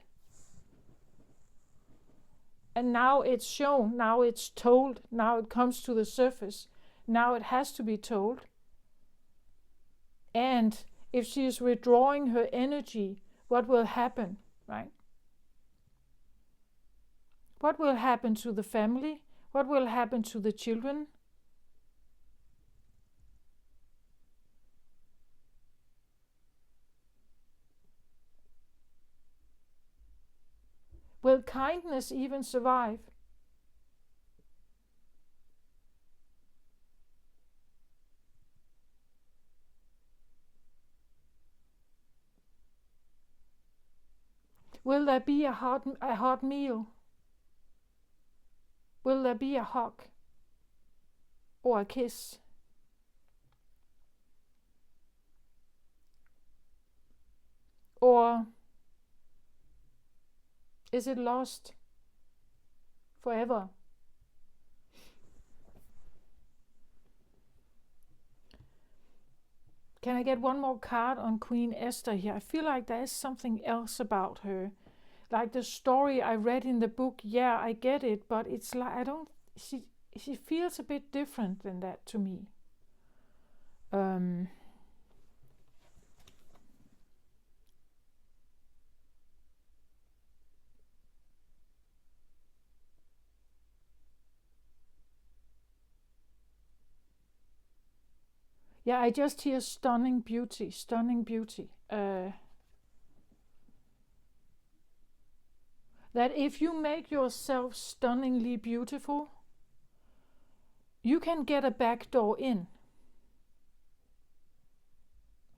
And now it's shown, now it's told, now it comes to the surface, now it has to be told. And if she is withdrawing her energy, what will happen, right? What will happen to the family? What will happen to the children? Will kindness even survive? Will there be a hot meal? Will there be a hug or a kiss? Or is it lost forever? Can I get one more card on Queen Esther here? I feel like there is something else about her. Like the story I read in the book, yeah, I get it, but it's like she feels a bit different than that to me. Yeah, I just hear stunning beauty, stunning beauty. That if you make yourself stunningly beautiful, you can get a back door in.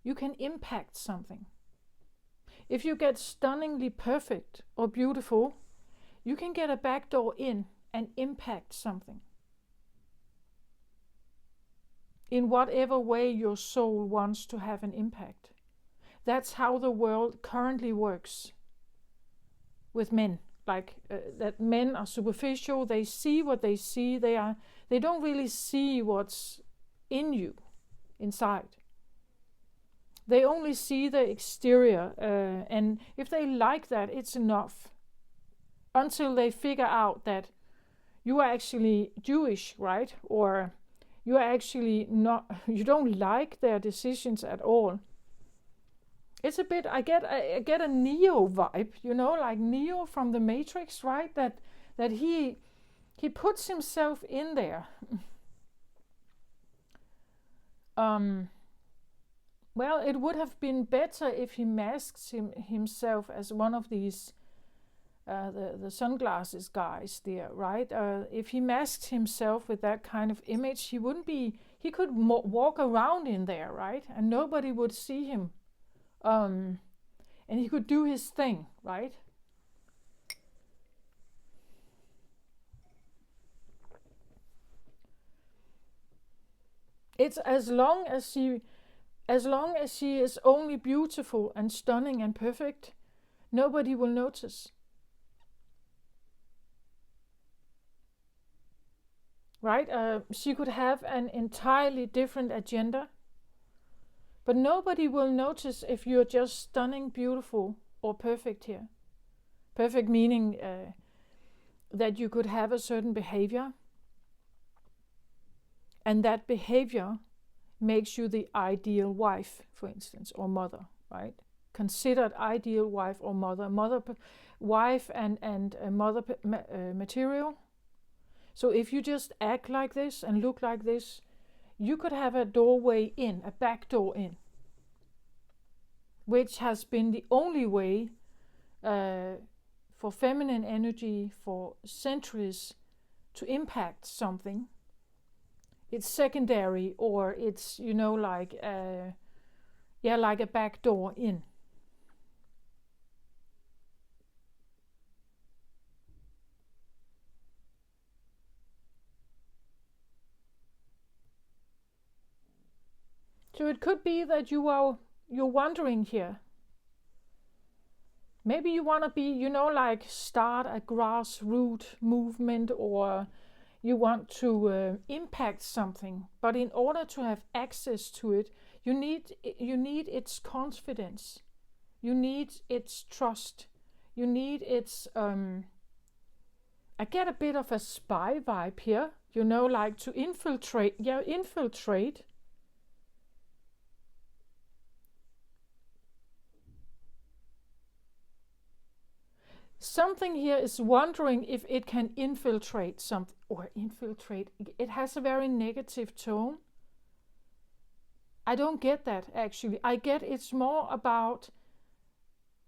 You can impact something. If you get stunningly perfect or beautiful, you can get a back door in and impact something. In whatever way your soul wants to have an impact. That's how the world currently works with men. Like that men are superficial, they see what they see, they don't really see what's in you, inside. They only see the exterior, and if they like that, it's enough. Until they figure out that you are actually Jewish, right? Or you are actually not, you don't like their decisions at all. It's a bit, I get a Neo vibe, you know, like Neo from the Matrix, right? That he puts himself in there. Well, it would have been better if he masks himself as one of these the sunglasses guys there, right? If he masked himself with that kind of image, he wouldn't be. He could walk around in there, right? And nobody would see him. And he could do his thing, right? It's as long as she is only beautiful and stunning and perfect, nobody will notice. Right? She could have an entirely different agenda, but nobody will notice if you're just stunning, beautiful, or perfect here. Perfect meaning that you could have a certain behavior, and that behavior makes you the ideal wife, for instance, or mother, right? Considered ideal wife or mother, wife and mother material. So if you just act like this and look like this, you could have a doorway in, a back door in, which has been the only way for feminine energy for centuries to impact something. It's secondary, or it's, you know, like like a back door in. So it could be that you're wondering here. Maybe you want to be, you know, like start a grassroots movement, or you want to impact something. But in order to have access to it, you need its confidence. You need its trust. You need its. I get a bit of a spy vibe here. You know, like to infiltrate. Yeah, infiltrate. Something here is wondering if it can infiltrate something, or infiltrate. It has a very negative tone. I don't get that, actually. I get it's more about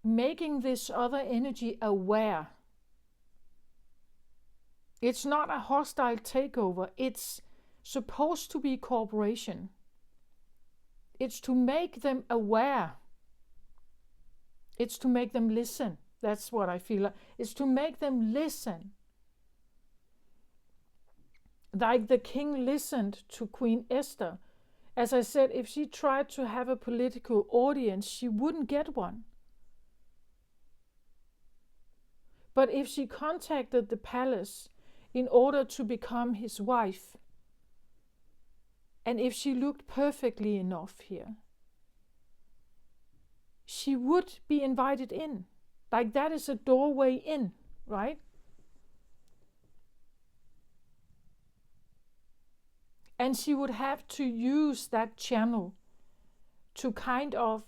making this other energy aware. It's not a hostile takeover. It's supposed to be cooperation. It's to make them aware. It's to make them listen. That's what I feel like. It's to make them listen. Like the king listened to Queen Esther. As I said, if she tried to have a political audience, she wouldn't get one. But if she contacted the palace in order to become his wife, and if she looked perfectly enough here, she would be invited in. Like that is a doorway in, right? And she would have to use that channel to kind of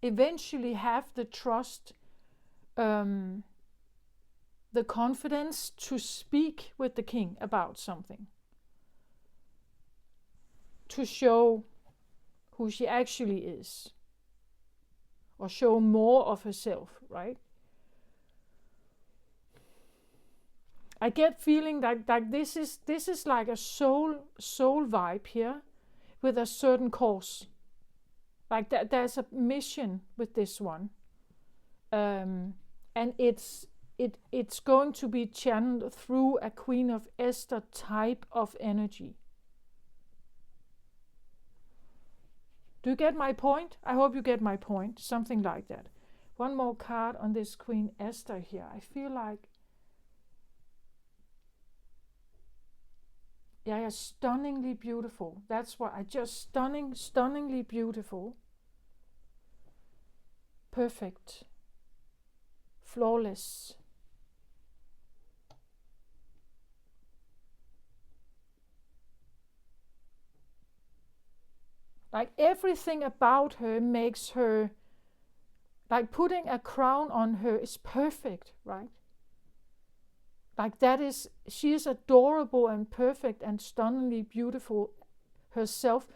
eventually have the trust, the confidence to speak with the king about something, to show who she actually is, or show more of herself, right? I get feeling like this is like a soul vibe here, with a certain cause. Like that, there's a mission with this one, and it's going to be channeled through a Queen of Esther type of energy. Do you get my point? I hope you get my point. Something like that. One more card on this Queen Esther here. I feel like, yeah, stunningly beautiful. That's what I just stunningly beautiful. Perfect. Flawless. Like everything about her makes her, like putting a crown on her is perfect, right? Like that is, she is adorable and perfect and stunningly beautiful herself.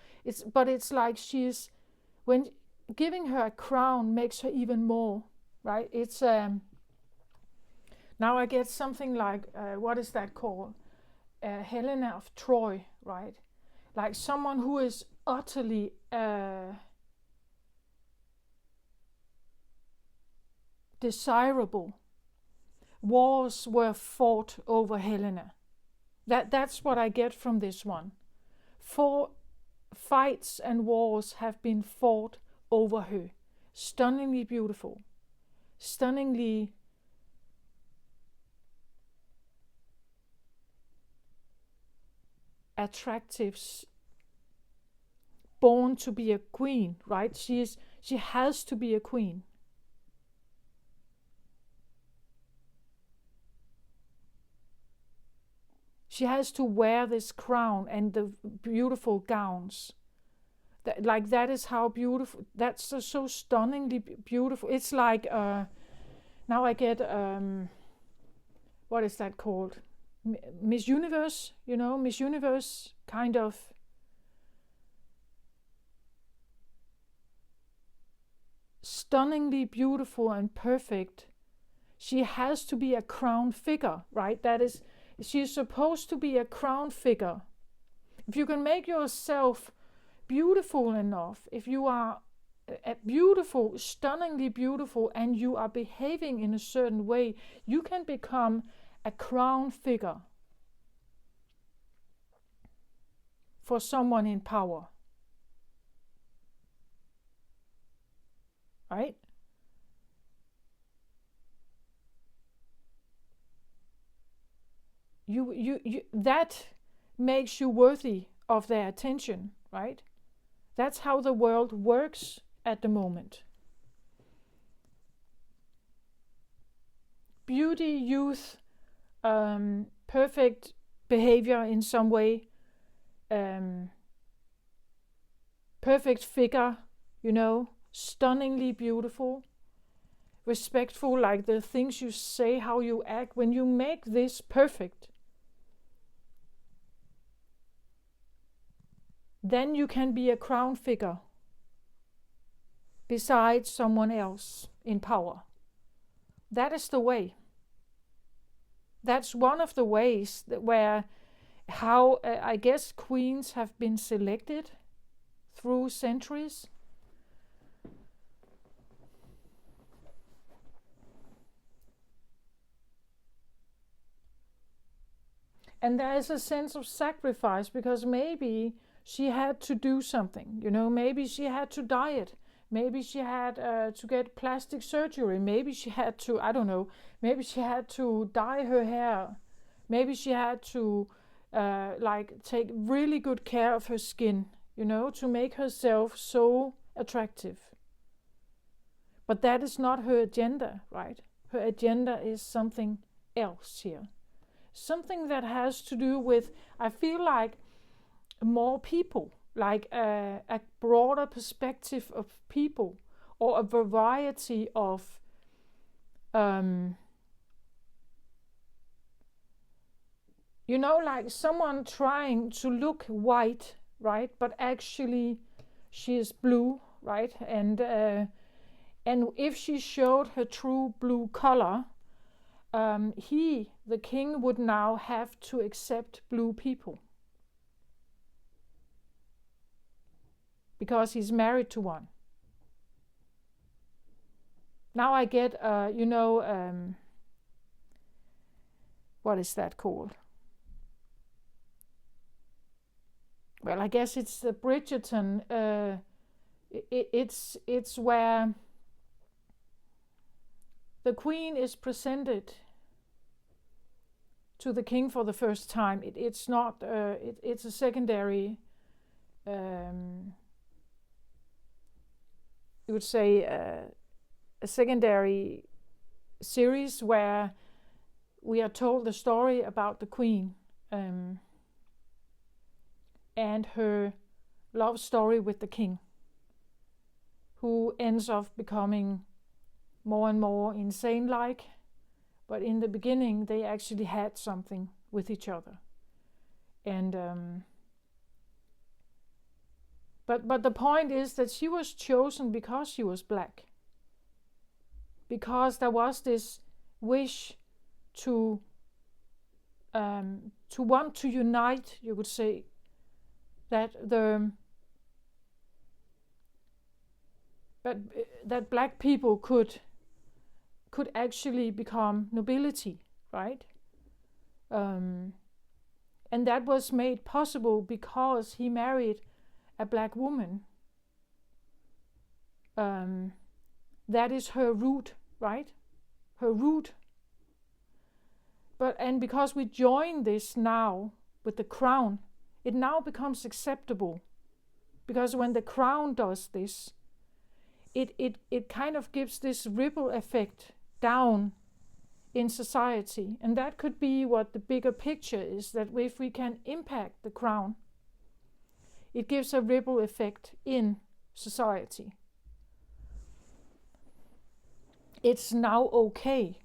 But it's like she's, when giving her a crown makes her even more, right? It's now I get something like what is that called? Helena of Troy, right? Like someone who is utterly desirable. Wars were fought over Helena. That's what I get from this one. 4 fights and wars have been fought over her. Stunningly beautiful. Stunningly attractive. Born to be a queen, right? She has to be a queen. She has to wear this crown and the beautiful gowns. That is how beautiful. That's so stunningly beautiful. It's like now I get what is that called? Miss Universe, Miss Universe kind of. Stunningly beautiful and perfect. She has to be a crown figure, right? That is, she's supposed to be a crown figure. If you can make yourself beautiful enough, if you are beautiful, stunningly beautiful, and you are behaving in a certain way, you can become a crown figure for someone in power. Right? You that makes you worthy of their attention, right? That's how the world works at the moment. Beauty, youth, perfect behavior in some way, perfect figure, stunningly beautiful, respectful, like the things you say, how you act. When you make this perfect, then you can be a crown figure besides someone else in power. That is the way. That's one of the ways how I guess queens have been selected through centuries. And there is a sense of sacrifice, because maybe she had to do something, maybe she had to diet, maybe she had to get plastic surgery, maybe she had to, I don't know, maybe she had to dye her hair, maybe she had to take really good care of her skin, to make herself so attractive. But that is not her agenda, right? Her agenda is something else here. Something that has to do with, I feel like, more people, like a broader perspective of people, or a variety of like someone trying to look white, right? But actually she is blue, right? And if she showed her true blue color, the king, would now have to accept blue people because he's married to one. Now I get, what is that called? Well, I guess it's the Bridgerton. It's where the queen is presented to the king for the first time. It's not. It's a secondary. You would say a secondary series where we are told the story about the queen and her love story with the king, who ends up becoming more and more insane-like. But in the beginning, they actually had something with each other. And but the point is that she was chosen because she was black. Because there was this wish to want to unite, you could say, that black people could actually become nobility, right? And that was made possible because he married a black woman. That is her root, right? Her root. And because we join this now with the crown, it now becomes acceptable. Because when the crown does this, it kind of gives this ripple effect down in society. And that could be what the bigger picture is, that if we can impact the crown, it gives a ripple effect in society. It's now okay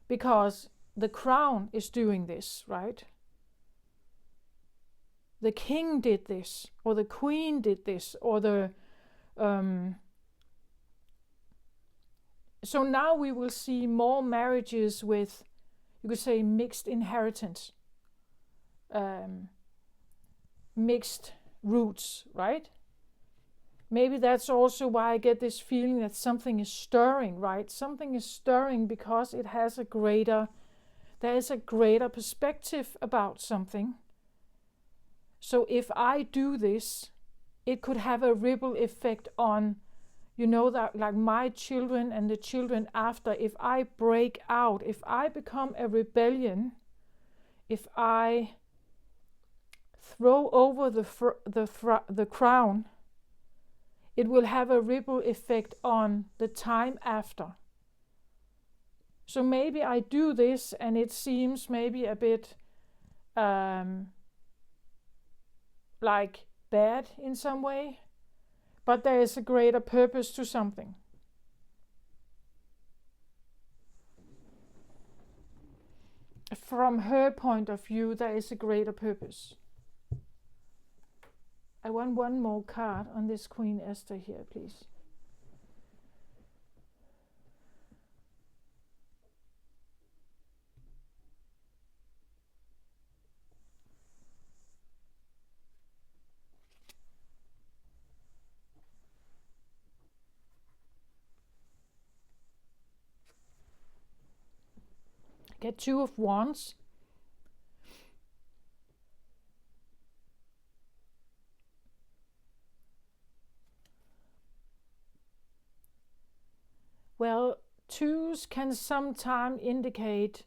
because the crown is doing this, right? The king did this, or the queen did this, or the so now we will see more marriages with, you could say, mixed inheritance, mixed roots, right? Maybe that's also why I get this feeling that something is stirring, right? Something is stirring because it has there is a greater perspective about something. So if I do this, it could have a ripple effect on, that like my children and the children after. If I break out, if I become a rebellion, if I throw over the crown, it will have a ripple effect on the time after. So maybe I do this and it seems maybe a bit like bad in some way, but there is a greater purpose to something. From her point of view, there is a greater purpose. I want one more card on this Queen Esther here, please. Get 2 of Wands. Well, 2s can sometimes indicate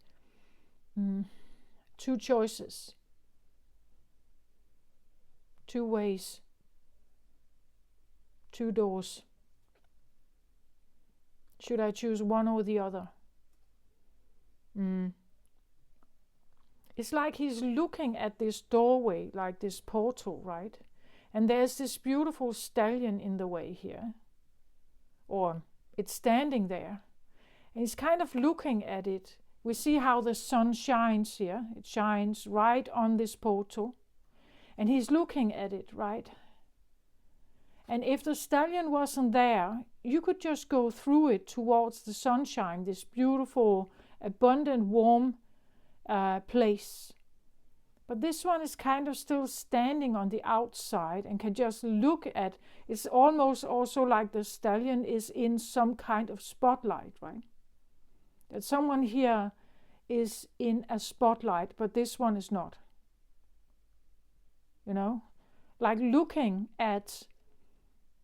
2 choices, 2 ways, 2 doors. Should I choose one or the other? It's like he's looking at this doorway, like this portal, right? And there's this beautiful stallion in the way here. Or it's standing there. And he's kind of looking at it. We see how the sun shines here. It shines right on this portal. And he's looking at it, right? And if the stallion wasn't there, you could just go through it towards the sunshine, this beautiful, abundant, warm place. But this one is kind of still standing on the outside and can just look at. It's almost also like the stallion is in some kind of spotlight, right? That someone here is in a spotlight, but this one is not. You know? Like looking at,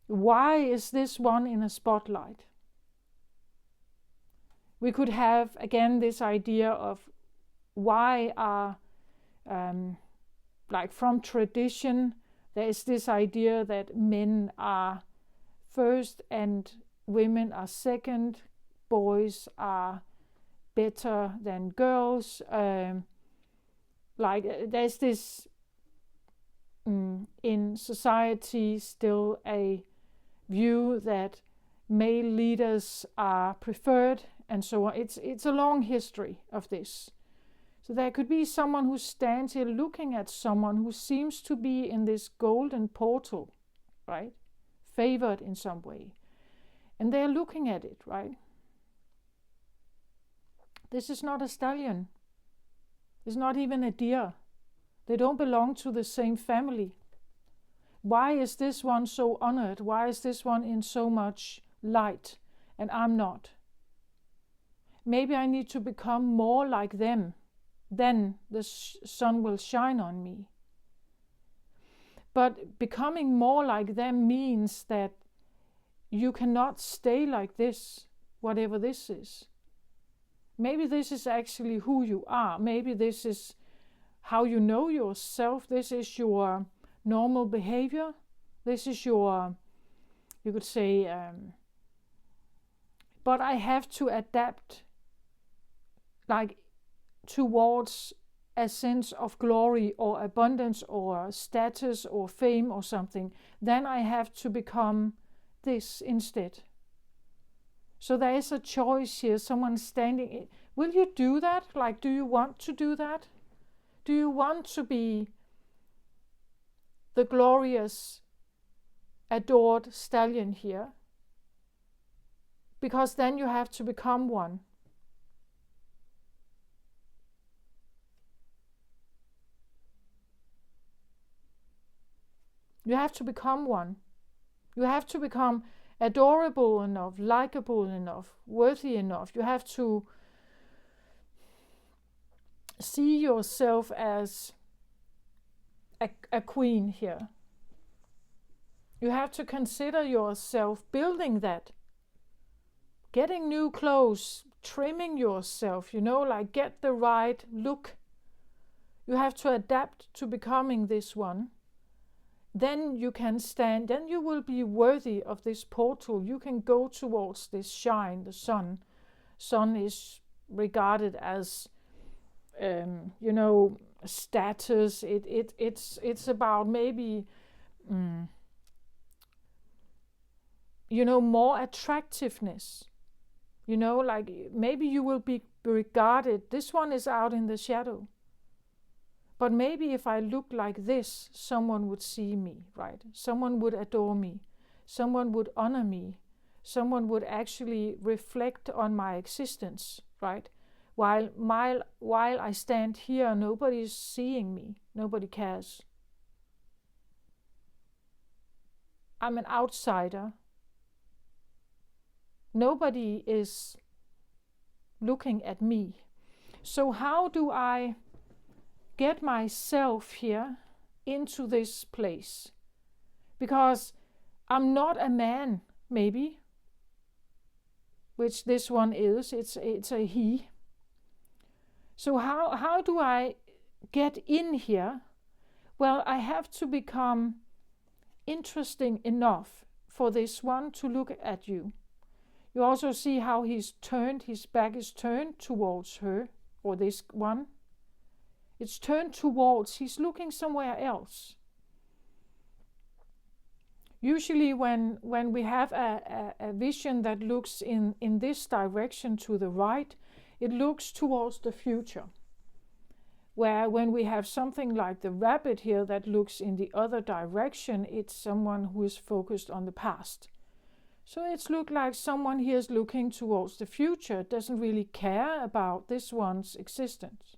why is this one in a spotlight? We could have, again, this idea of why are, like from tradition, there is this idea that men are first and women are second, boys are better than girls. Like there's this in society still a view that male leaders are preferred and so on. It's a long history of this. So there could be someone who stands here looking at someone who seems to be in this golden portal, right? Favored in some way. And they're looking at it, right? This is not a stallion. It's not even a deer. They don't belong to the same family. Why is this one so honored? Why is this one in so much light and I'm not? Maybe I need to become more like them. Then the sun will shine on me. But becoming more like them means that you cannot stay like this, whatever this is. Maybe this is actually who you are. Maybe this is how you know yourself. This is your normal behavior. This is your, you could say, but I have to adapt, like towards a sense of glory or abundance or status or fame or something. Then I have to become this instead. So there is a choice here, someone standing. Will you do that? Like, do you want to do that? Do you want to be the glorious, adored stallion here? Because then you have to become one. You have to become one. You have to become adorable enough, likable enough, worthy enough. You have to see yourself as a queen here. You have to consider yourself building that. Getting new clothes, trimming yourself, like get the right look. You have to adapt to becoming this one. Then you can stand, then you will be worthy of this portal. You can go towards this shine, the sun. Sun is regarded as, status. It's about maybe, more attractiveness. Like maybe you will be regarded. This one is out in the shadow. But maybe if I look like this, someone would see me, right? Someone would adore me. Someone would honor me. Someone would actually reflect on my existence, right? While I stand here, nobody's seeing me. Nobody cares. I'm an outsider. Nobody is looking at me. So how do I get myself here into this place? Because I'm not a man, maybe, which this one is. It's a he. So how do I get in here? Well, I have to become interesting enough for this one to look at you. You also see how he's turned, his back is turned towards her, or this one. It's turned towards, he's looking somewhere else. Usually when we have a vision that looks in this direction to the right, it looks towards the future. Where when we have something like the rabbit here that looks in the other direction, it's someone who is focused on the past. So it's looked like someone here is looking towards the future, doesn't really care about this one's existence.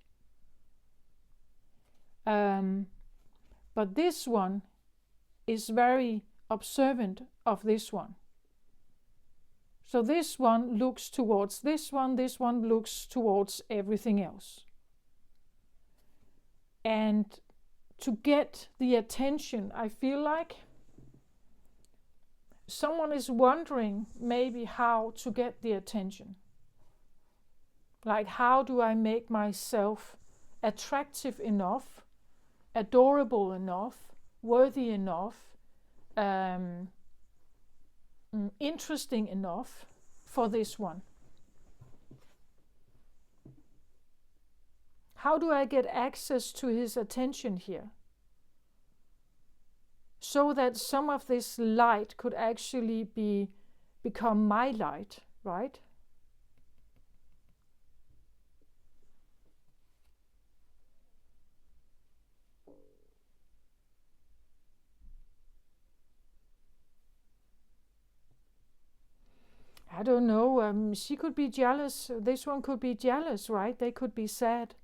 But this one is very observant of this one. So this one looks towards this one looks towards everything else. And to get the attention, I feel like someone is wondering maybe how to get the attention. Like, how do I make myself attractive enough, adorable enough, worthy enough, interesting enough for this one? How do I get access to his attention here? So that some of this light could actually become my light, right? I don't know, she could be jealous, this one could be jealous, right? They could be sad.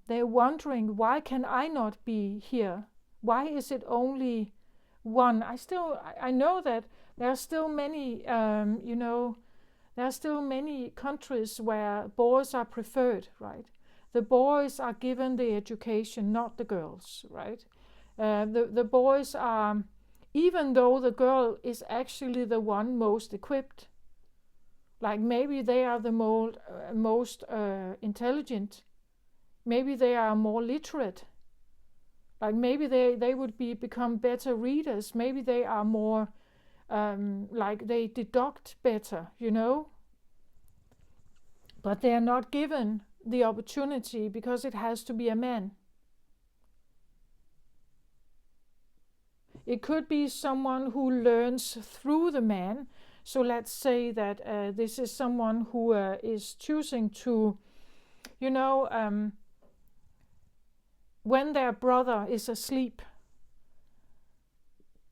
They're wondering, why can I not be here? Why is it only one? I know that there are still many, there are still many countries where boys are preferred, right? The boys are given the education, not the girls, right? The boys are, even though the girl is actually the one most equipped, like maybe they are the most intelligent, maybe they are more literate, like maybe they would become better readers, maybe they are more like they deduct better, but they are not given the opportunity because it has to be a man. It could be someone who learns through the man. So let's say that this is someone who is choosing to, when their brother is asleep,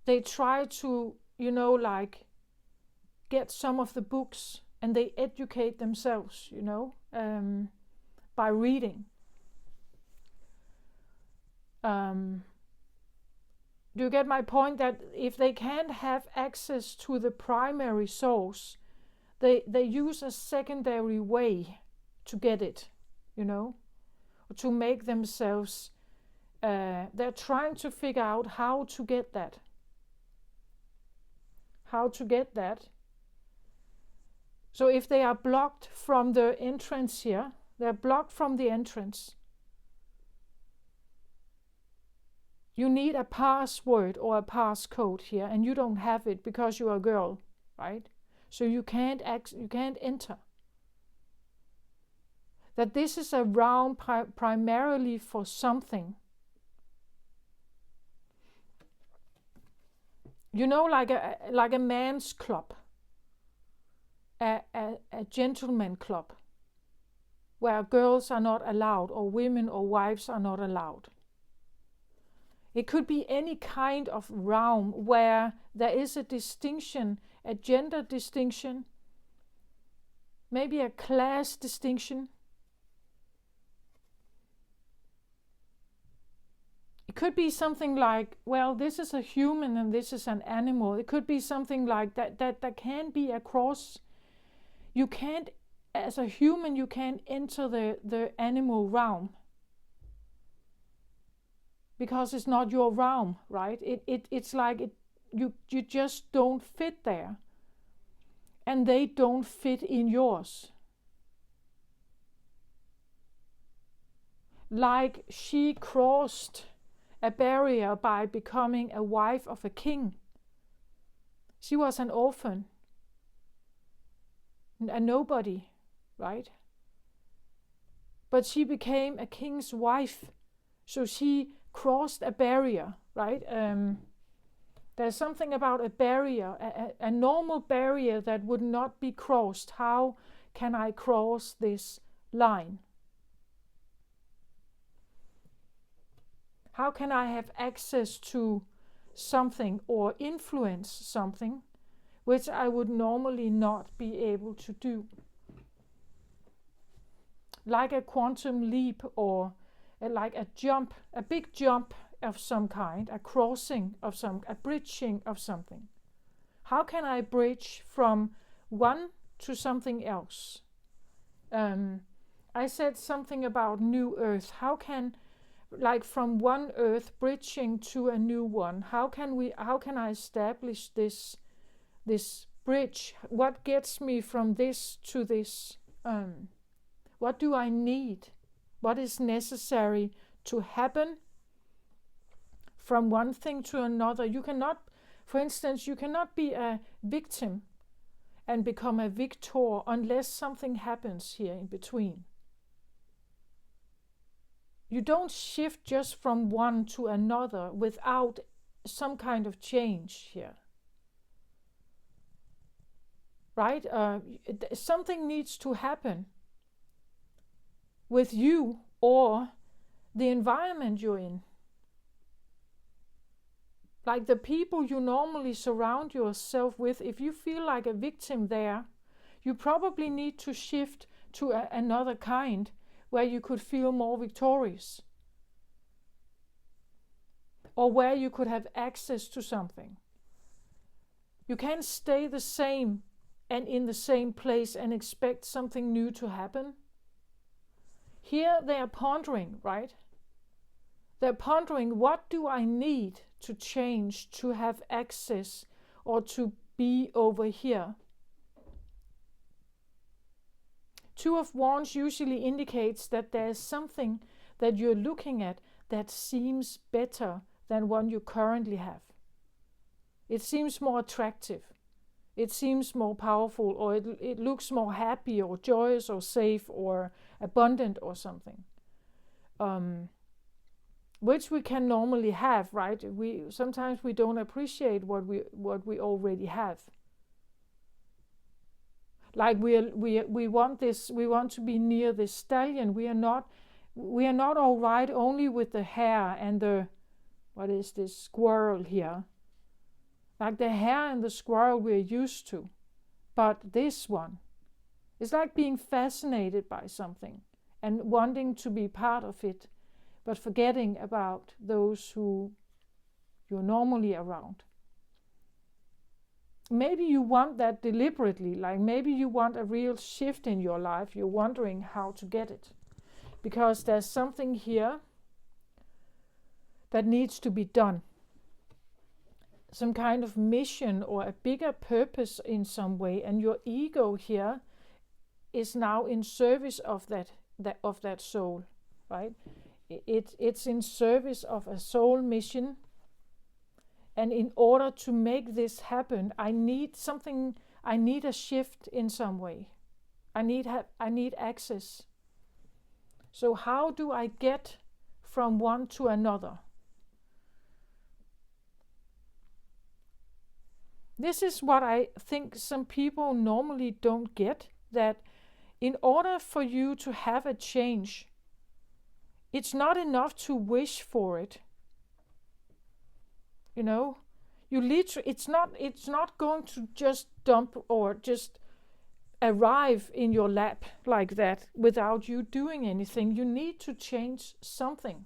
they try to, get some of the books and they educate themselves, by reading. Do you get my point? That if they can't have access to the primary source, they use a secondary way to get it, or to make themselves, they're trying to figure out how to get that. So if they are blocked from the entrance here, they're blocked from the entrance. You need a password or a passcode here, and you don't have it because you're a girl, right? So you can't enter. That this is a realm primarily for something. Like a man's club, a gentleman club, where girls are not allowed, or women or wives are not allowed. It could be any kind of realm where there is a distinction, a gender distinction, maybe a class distinction. It could be something like, well, this is a human and this is an animal. It could be something like that can be across. You can't, as a human, you can't enter the animal realm. Because it's not your realm, right? It's like you just don't fit there. And they don't fit in yours. Like she crossed a barrier by becoming a wife of a king. She was an orphan. a nobody, right? But she became a king's wife, so she crossed a barrier, right? There's something about a barrier, a normal barrier that would not be crossed. How can I cross this line? How can I have access to something or influence something which I would normally not be able to do? Like a quantum leap or like a jump, a big jump of some kind, a crossing of a bridging of something. How can I bridge from one to something else? I said something about new earth. How can, like from one earth bridging to a new one, how can I establish this bridge? What gets me from this to this? What do I need? What is necessary to happen from one thing to another? You cannot, for instance, you cannot be a victim and become a victor unless something happens here in between. You don't shift just from one to another without some kind of change here. Right? Something needs to happen with you or the environment you're in. Like the people you normally surround yourself with, if you feel like a victim there, you probably need to shift to another kind where you could feel more victorious. Or where you could have access to something. You can't stay the same and in the same place and expect something new to happen. Here they are pondering, right? They're pondering, what do I need to change to have access or to be over here? Two of Wands usually indicates that there's something that you're looking at that seems better than one you currently have. It seems more attractive. It seems more powerful, or it looks more happy or joyous or safe or abundant or something. Which we can normally have, right? Sometimes we don't appreciate what we already have. Like we want this, we want to be near this stallion. We are not all right only with the hare and the, what is this, squirrel here. Like the hare and the squirrel we're used to. But this one, it's like being fascinated by something and wanting to be part of it, but forgetting about those who you're normally around. Maybe you want that deliberately, like maybe you want a real shift in your life. You're wondering how to get it. Because there's something here that needs to be done. Some kind of mission or a bigger purpose in some way, and your ego here is now in service of that soul, right? It's in service of a soul mission, and in order to make this happen, I need a shift in some way. I need access. So how do I get from one to another? This is what I think some people normally don't get, that in order for you to have a change, it's not enough to wish for it. You know, it's not going to just dump or just arrive in your lap like that without you doing anything. You need to change something.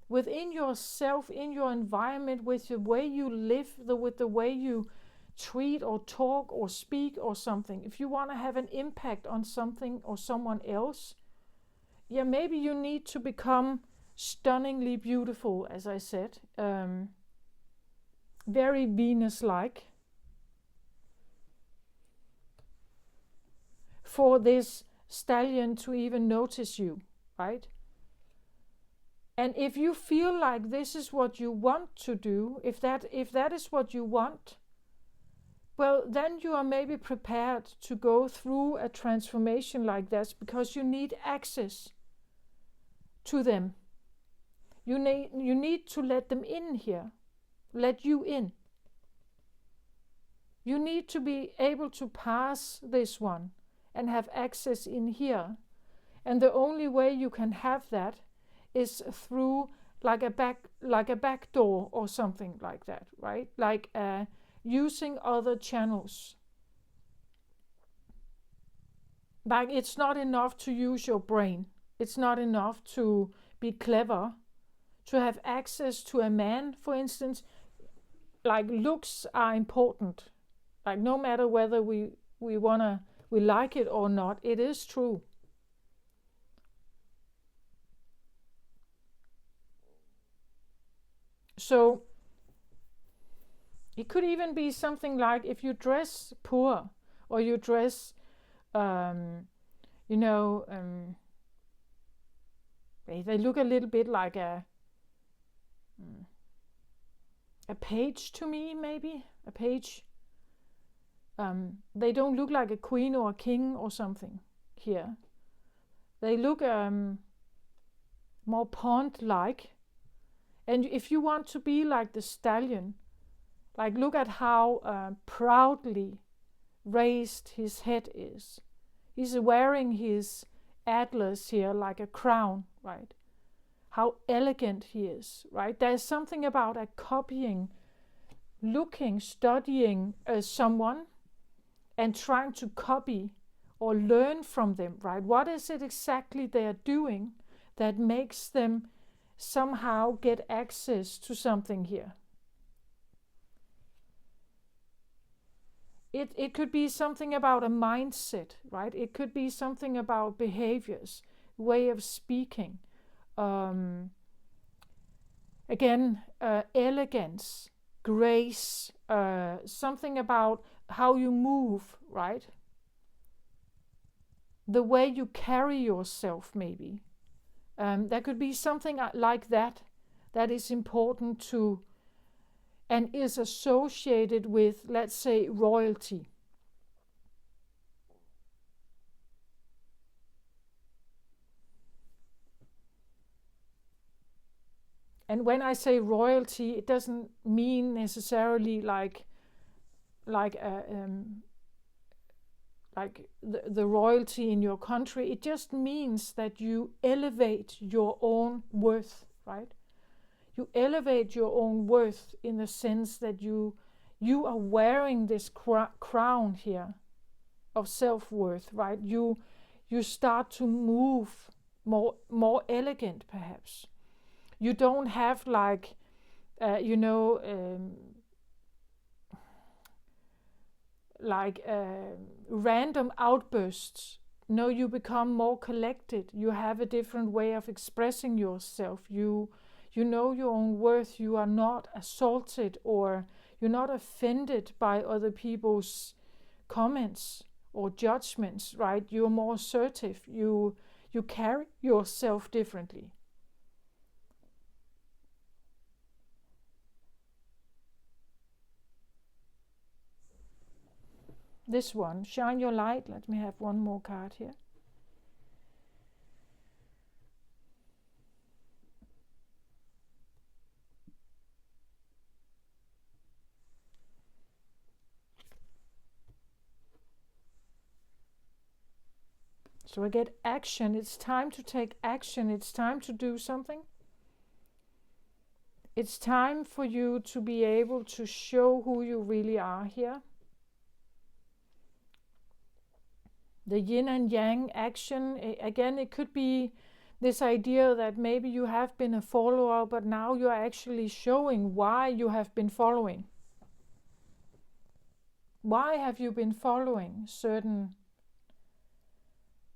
Within yourself, in your environment, with the way you live, with the way you treat or talk or speak or something. If you want to have an impact on something or someone else, yeah, maybe you need to become stunningly beautiful, as I said, very Venus-like, for this stallion to even notice you, right? And if you feel like this is what you want to do, if that is what you want, well, then you are maybe prepared to go through a transformation like this because you need access to them. You need to let them in here, let you in. You need to be able to pass this one and have access in here. And the only way you can have that is through like a back door or something like that, right? Like using other channels. Like it's not enough to use your brain. It's not enough to be clever. To have access to a man, for instance, like looks are important. Like no matter whether we like it or not, it is true. So it could even be something like if you dress poor or you dress, you know, they look a little bit like a page to me, maybe a page. They don't look like a queen or a king or something here. They look more pond-like. And if you want to be like the stallion, like look at how proudly raised his head is. He's wearing his atlas here like a crown, right? How elegant he is, right? There's something about a copying, looking, studying someone and trying to copy or learn from them, right? What is it exactly they are doing that makes them somehow get access to something here? It could be something about a mindset, right? It could be something about behaviors, way of speaking. Again, elegance, grace, something about how you move, right? The way you carry yourself, maybe. There could be something like that is important to and is associated with, let's say, royalty. And when I say royalty, it doesn't mean necessarily like the royalty in your country. It just means that you elevate your own worth, right? You elevate your own worth in the sense that you are wearing this crown here of self-worth, right? You start to move more elegant, perhaps. You don't have like random outbursts. No, you become more collected. You have a different way of expressing yourself. You know your own worth. You are not assaulted or you're not offended by other people's comments or judgments, right? You're more assertive. You carry yourself differently. This one, shine your light. Let me have one more card here. So I get action. It's time to take action. It's time to do something. It's time for you to be able to show who you really are here. The yin and yang action, again, it could be this idea that maybe you have been a follower, but now you're actually showing why you have been following. Why have you been following certain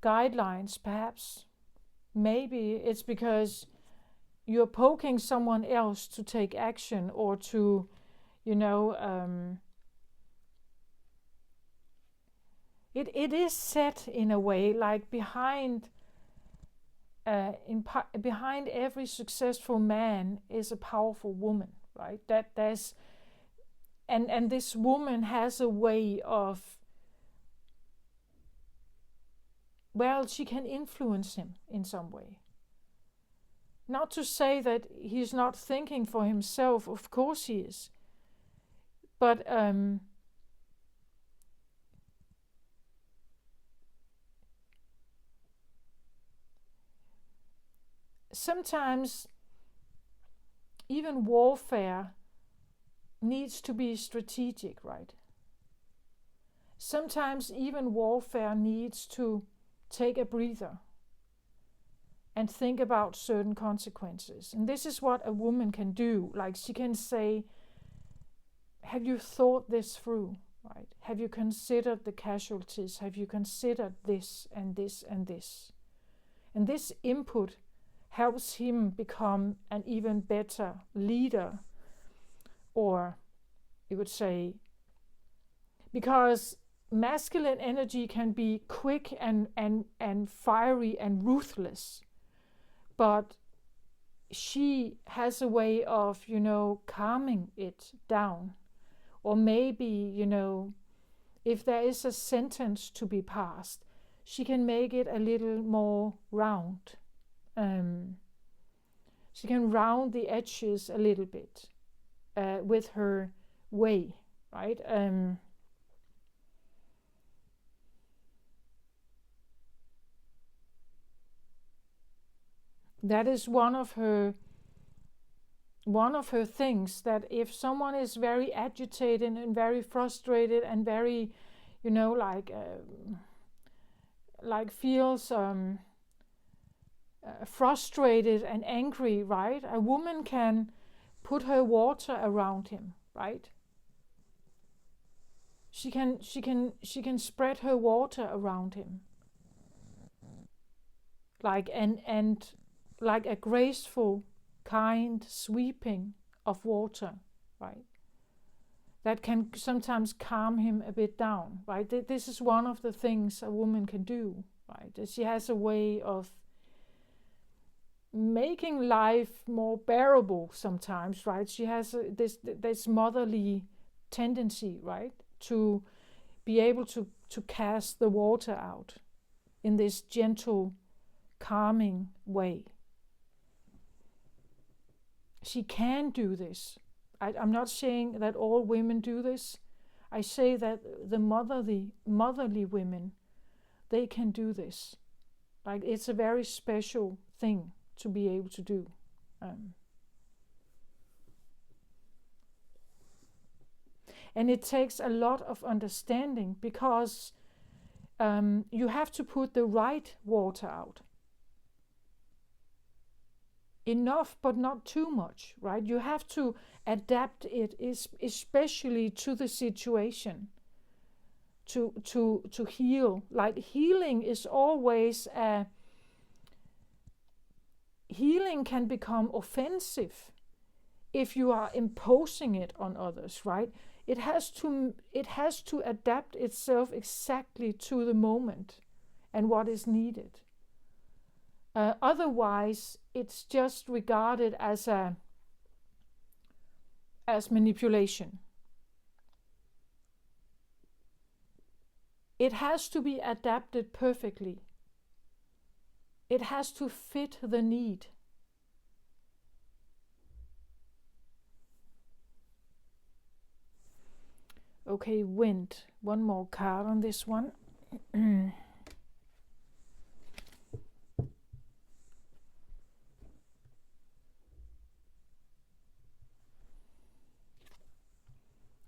guidelines, perhaps? Maybe it's because you're poking someone else to take action or to, it is set in a way like behind every successful man is a powerful woman, right? That there's and this woman has a way of, well, she can influence him in some way. Not to say that he's not thinking for himself, of course he is. But sometimes even warfare needs to be strategic, right? Sometimes even warfare needs to take a breather and think about certain consequences. And this is what a woman can do. Like, she can say, have you thought this through, right? Have you considered the casualties? Have you considered this and this and this? And this input helps him become an even better leader, or you would say, because masculine energy can be quick and fiery and ruthless, but she has a way of, calming it down. Or maybe, if there is a sentence to be passed, she can make it a little more round. She can round the edges a little bit with her way, right? That is one of her things, that if someone is very agitated and very frustrated and very, like feels frustrated and angry, right? A woman can put her water around him, right? She can spread her water around him, like and like a graceful, kind sweeping of water, right? That can sometimes calm him a bit down, right? This is one of the things a woman can do, right? That she has a way of making life more bearable sometimes, right? She has this motherly tendency, right, to be able to cast the water out in this gentle, calming way. She can do this. I'm not saying that all women do this. I say that the motherly women, they can do this. Like, it's a very special thing to be able to do. And it takes a lot of understanding, because you have to put the right water out. Enough, but not too much, right? You have to adapt it, especially to the situation, to heal. Like, healing is always healing can become offensive if you are imposing it on others, right? It has to adapt itself exactly to the moment and what is needed. Otherwise, it's just regarded as manipulation. It has to be adapted perfectly. It has to fit the need. Okay, wind. One more card on this one.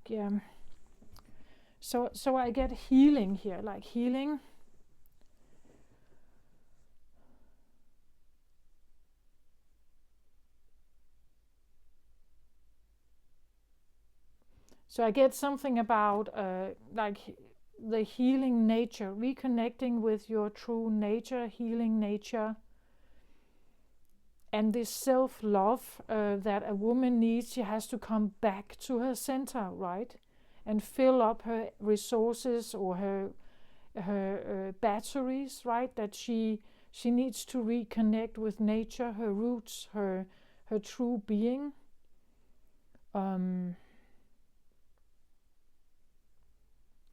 Yeah. So I get healing here, like healing. So I get something about like the healing nature, reconnecting with your true nature, healing nature, and this self-love that a woman needs. She has to come back to her center, right, and fill up her resources or her batteries, right. That she needs to reconnect with nature, her roots, her true being.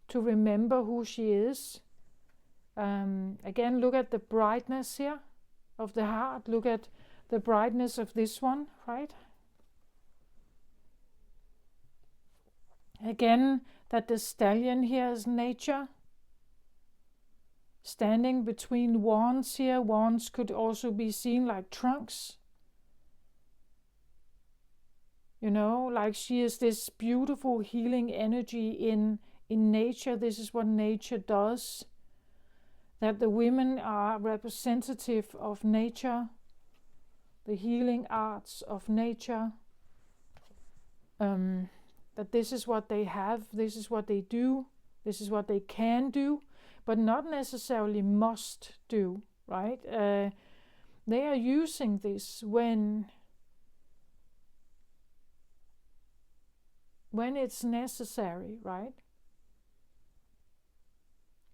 to remember who she is. Again, look at the brightness here of the heart. Look at the brightness of this one, right? Again, that the stallion here is nature. Standing between wands here. Wands could also be seen like trunks. You know, like she is this beautiful healing energy in nature. This is what nature does. That the women are representative of nature, the healing arts of nature. That this is what they have, this is what they do, this is what they can do, but not necessarily must do, right? They are using this when it's necessary, right?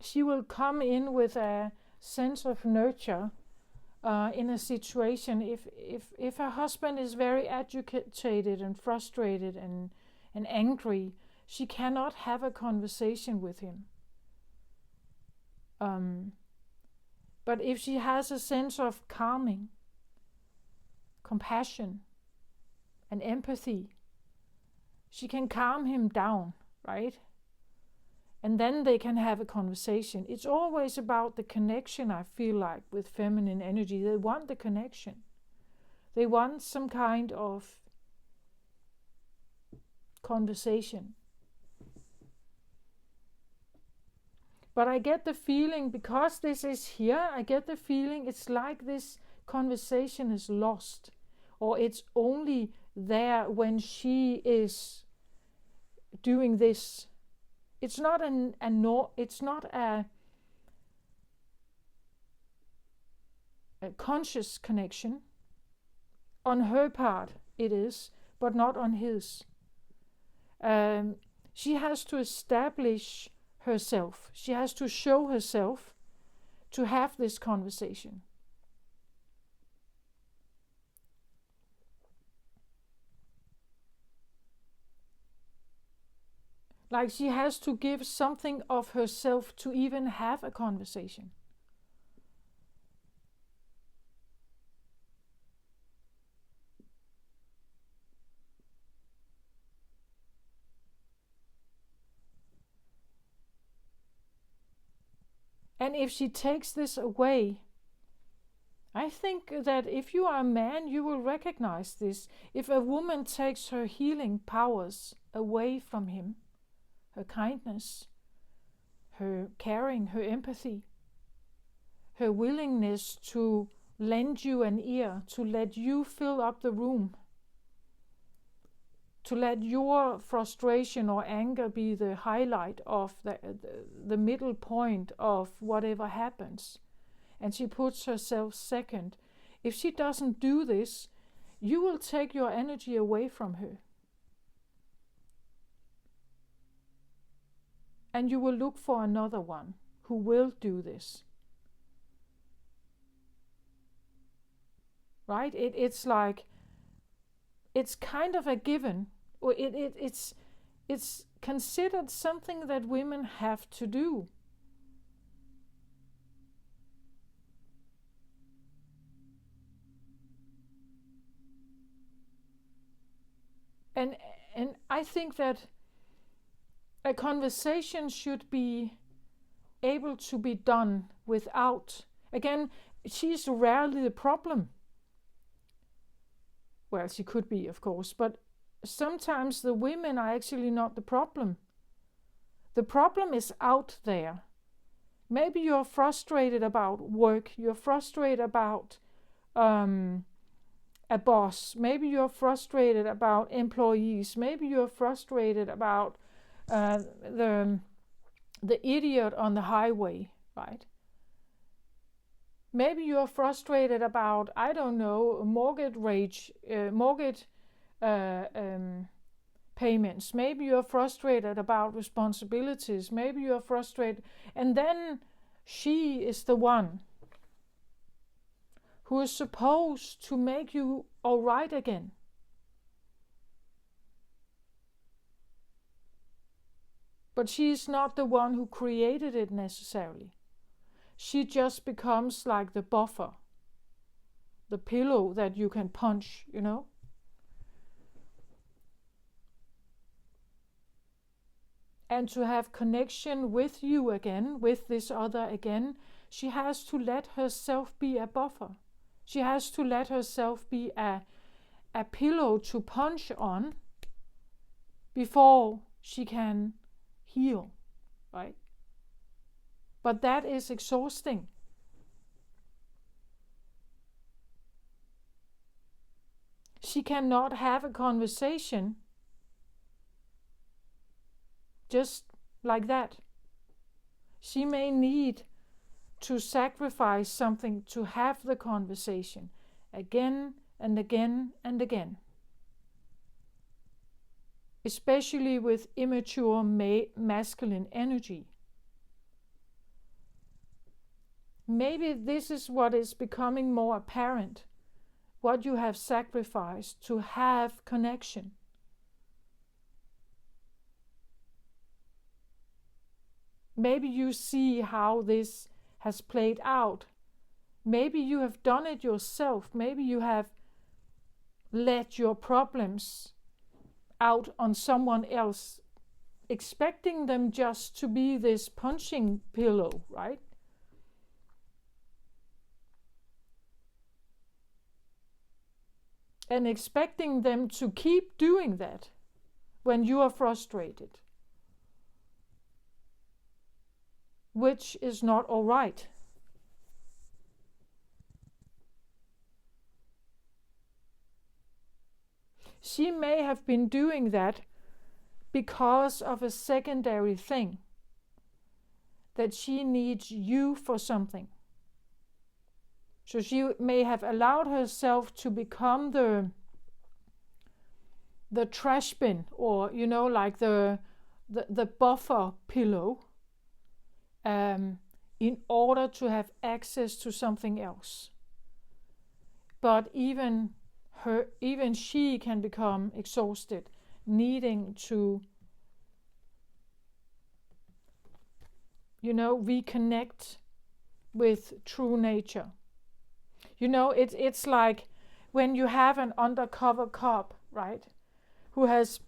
She will come in with a sense of nurture in a situation. If her husband is very agitated and frustrated and angry, she cannot have a conversation with him. But if she has a sense of calming, compassion, and empathy, she can calm him down, right? And then they can have a conversation. It's always about the connection, I feel like, with feminine energy. They want the connection. They want some kind of conversation. But I get the feeling, because this is here, I get the feeling it's like this conversation is lost. Or it's only there when she is doing this. It's not a conscious connection. On her part it is, but not on his. She has to establish herself. She has to show herself to have this conversation. Like she has to give something of herself to even have a conversation. And if she takes this away, I think that if you are a man, you will recognize this. If a woman takes her healing powers away from him, her kindness, her caring, her empathy, her willingness to lend you an ear, to let you fill up the room, to let your frustration or anger be the highlight of the middle point of whatever happens, and she puts herself second. If she doesn't do this, you will take your energy away from her. And you will look for another one who will do this. Right? It's like, it's kind of a given. Or it's considered something that women have to do. And I think that a conversation should be able to be done without, again, she's rarely the problem. Well, she could be, of course, but sometimes the women are actually not the problem. The problem is out there. Maybe you're frustrated about work, you're frustrated about a boss, maybe you're frustrated about employees, maybe you're frustrated about the idiot on the highway, right? Maybe you're frustrated about, I don't know, mortgage payments. Maybe you're frustrated about responsibilities. Maybe you're frustrated. And then she is the one who is supposed to make you all right again. But she's not the one who created it necessarily. She just becomes like the buffer, the pillow that you can punch, you know? And to have connection with you again, with this other again, she has to let herself be a buffer. She has to let herself be a pillow to punch on before she can heal, right? But that is exhausting. She cannot have a conversation just like that. She may need to sacrifice something to have the conversation again and again and again. Especially with immature masculine energy. Maybe this is what is becoming more apparent, what you have sacrificed to have connection. Maybe you see how this has played out. Maybe you have done it yourself. Maybe you have let your problems out on someone else, expecting them just to be this punching pillow, right? And expecting them to keep doing that when you are frustrated, which is not all right. She may have been doing that because of a secondary thing, that she needs you for something. So she may have allowed herself to become the trash bin, or like the buffer pillow, in order to have access to something else. But even she can become exhausted, needing to reconnect with true nature. It's like when you have an undercover cop, right, who has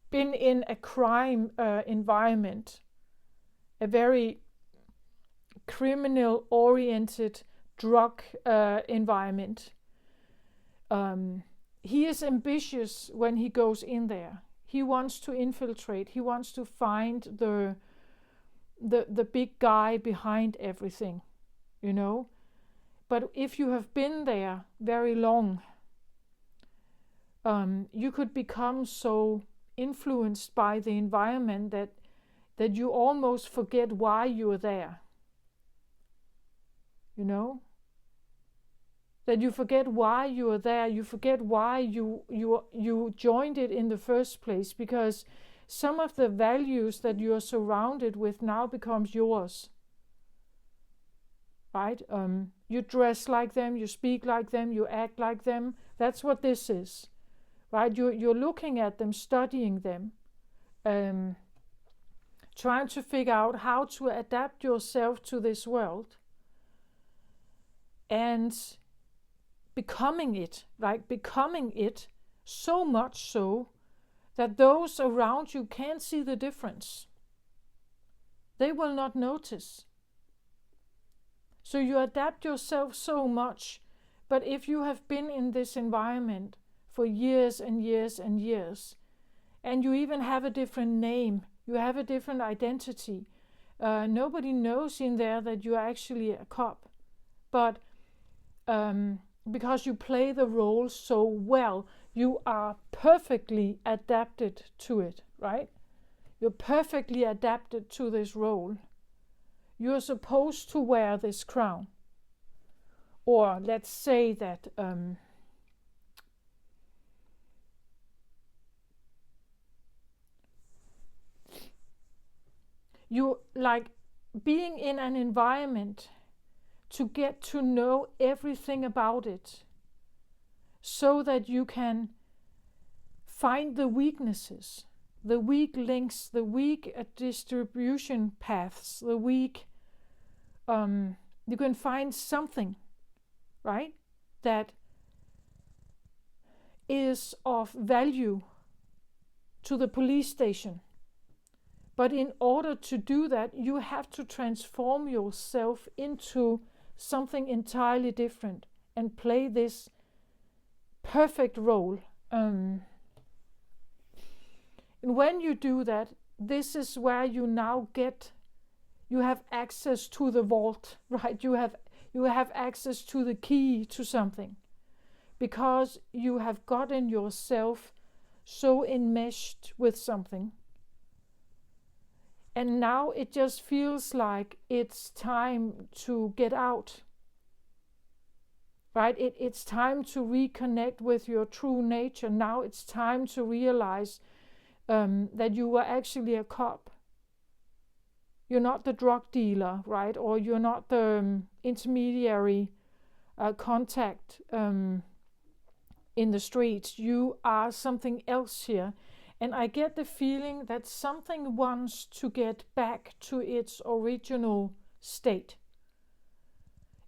been in a crime environment, a very criminal-oriented drug environment. He is ambitious when he goes in there. He wants to infiltrate. He wants to find the big guy behind everything, But if you have been there very long, you could become so influenced by the environment that you almost forget why you're there. That you forget why you are there. You forget why you joined it in the first place, because some of the values that you are surrounded with now becomes yours. Right? You dress like them, you speak like them, you act like them. That's what this is. Right? You're looking at them, studying them, trying to figure out how to adapt yourself to this world, and becoming it, right? Becoming it so much so that those around you can't see the difference. They will not notice. So you adapt yourself so much, but if you have been in this environment for years and years and years, and you even have a different name, you have a different identity, nobody knows in there that you're actually a cop. But because you play the role so well, you are perfectly adapted to it, right? You're perfectly adapted to this role. You're supposed to wear this crown. Or let's say that you like being in an environment to get to know everything about it, so that you can find the weaknesses, the weak links, the weak distribution paths, the weak, you can find something, right, that is of value to the police station. But in order to do that, you have to transform yourself into something entirely different and play this perfect role. And when you do that, this is where you now you have access to the vault, right? You have access to the key to something, because you have gotten yourself so enmeshed with something. And now it just feels like it's time to get out, right? It's time to reconnect with your true nature. Now it's time to realize that you were actually a cop. You're not the drug dealer, right? Or you're not the intermediary contact in the streets. You are something else here. And I get the feeling that something wants to get back to its original state.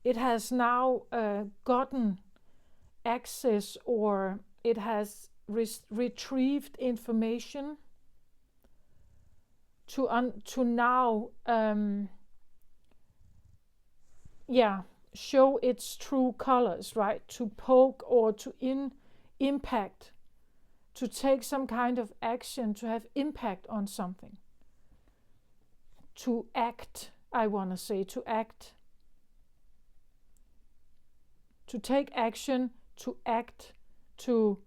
It has now gotten access, or it has retrieved information to now show its true colors, right? To poke or to impact, to take some kind of action, to have impact on something. To act, I want to say, to act. To take action, to act, to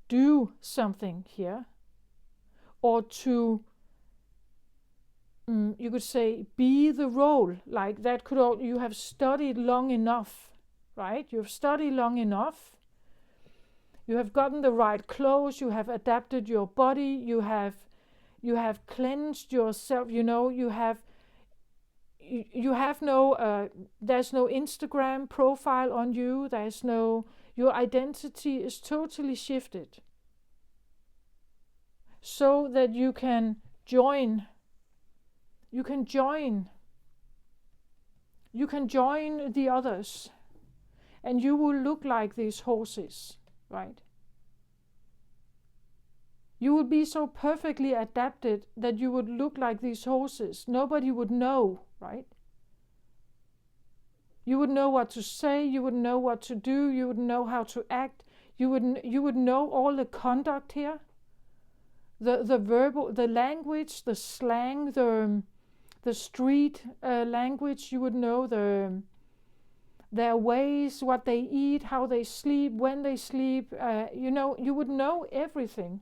do something here. Or to, you could say, be the role. Like that could you have studied long enough, right? You've studied long enough. You have gotten the right clothes, you have adapted your body, you have cleansed yourself, you have no, there's no Instagram profile on you, your identity is totally shifted. So that you can join the others, and you will look like these horses. Right? You would be so perfectly adapted that you would look like these horses. Nobody would know, right? You would know what to say, you would know what to do, you would know how to act, you would know all the conduct here. The verbal, the language, the slang, the street language, you would know their ways, what they eat, how they sleep, when they sleep, you would know everything.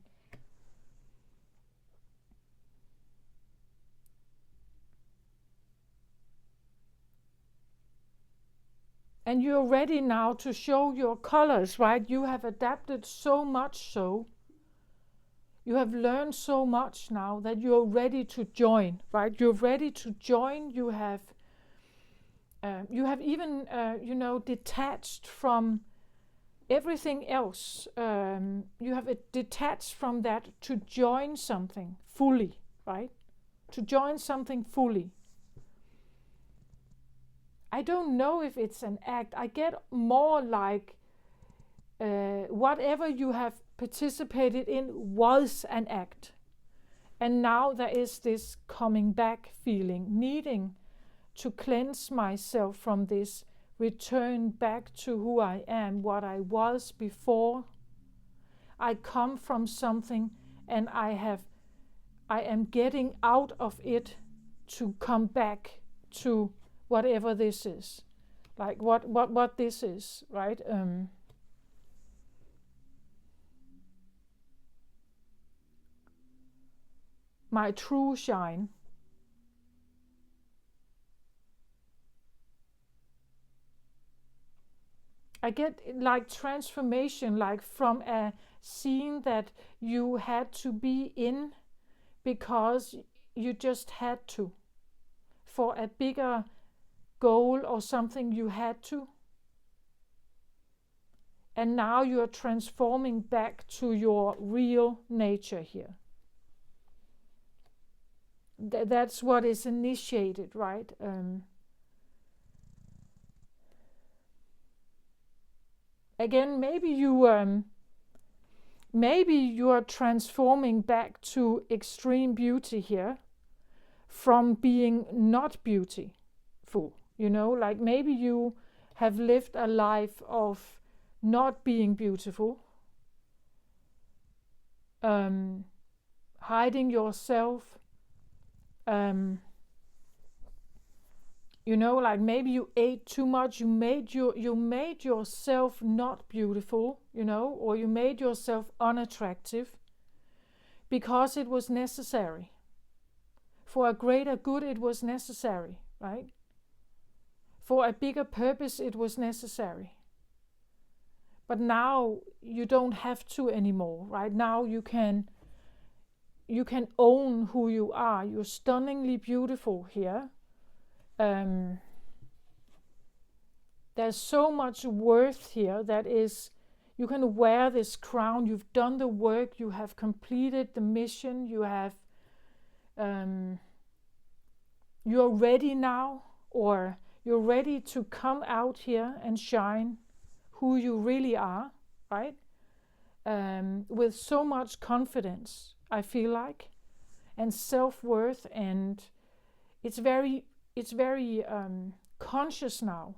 And you're ready now to show your colors, right? You have adapted so much so. You have learned so much now that you're ready to join, right? You're ready to join. You have even, detached from everything else. You have detached from that to join something fully, right? To join something fully. I don't know if it's an act. I get more like whatever you have participated in was an act. And now there is this coming back feeling, needing to cleanse myself from this, return back to who I am, what I was before. I come from something and I am getting out of it to come back to whatever this is, like what this is, right? My true shine. I get like transformation, like from a scene that you had to be in because you just had to, for a bigger goal or something you had to. And now you are transforming back to your real nature here. that's what is initiated, right? Again, maybe you are transforming back to extreme beauty here from being not beautiful. Like maybe you have lived a life of not being beautiful, hiding yourself. Like maybe you ate too much. You made yourself not beautiful, or you made yourself unattractive because it was necessary. For a greater good, it was necessary, right? For a bigger purpose, it was necessary. But now you don't have to anymore, right? Now you can own who you are. You're stunningly beautiful here. There's so much worth here that is, you can wear this crown. You've done the work. You have completed the mission. You're ready now, or you're ready to come out here and shine who you really are, right? With so much confidence, I feel like, and self-worth, and it's very conscious now.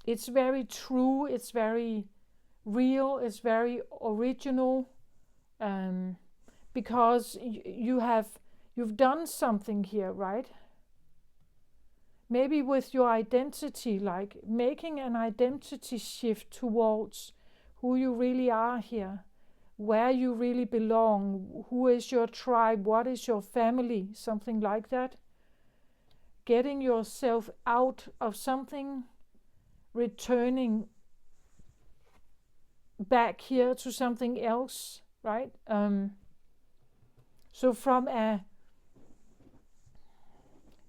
It's very true, it's very real, it's very original, because you've done something here, right? Maybe with your identity, like making an identity shift towards who you really are here, where you really belong, who is your tribe, what is your family, something like that. Getting yourself out of something, returning back here to something else, right? So from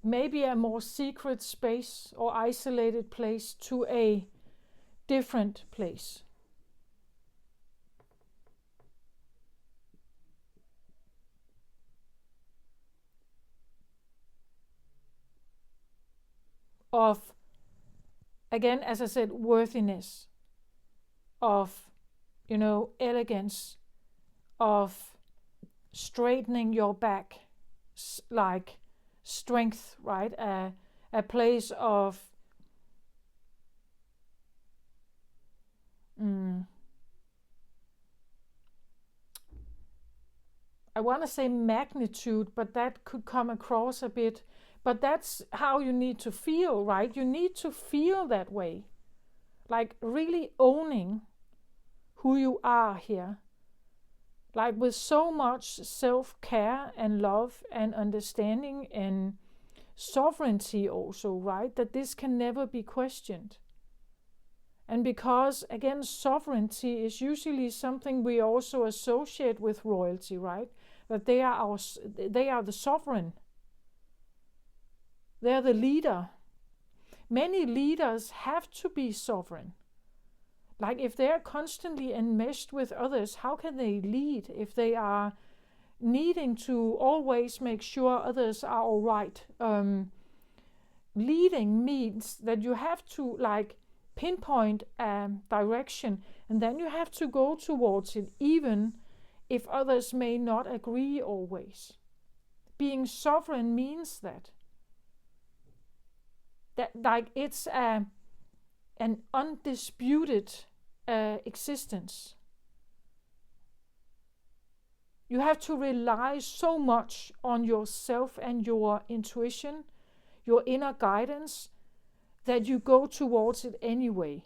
maybe a more secret space or isolated place to a different place. Of, again, as I said, worthiness, of, elegance, of straightening your back, like strength, right? A place of I want to say magnitude, but that could come across a bit. But that's how you need to feel, right? You need to feel that way. Like really owning who you are here. Like with so much self-care and love and understanding and sovereignty also, right? That this can never be questioned. And because, again, sovereignty is usually something we also associate with royalty, right? That they are the sovereign. They're the leader. Many leaders have to be sovereign. Like if they're constantly enmeshed with others, how can they lead if they are needing to always make sure others are all right? Leading means that you have to pinpoint a direction, and then you have to go towards it, even if others may not agree always. Being sovereign means that it's an undisputed existence. You have to rely so much on yourself and your intuition, your inner guidance, that you go towards it anyway.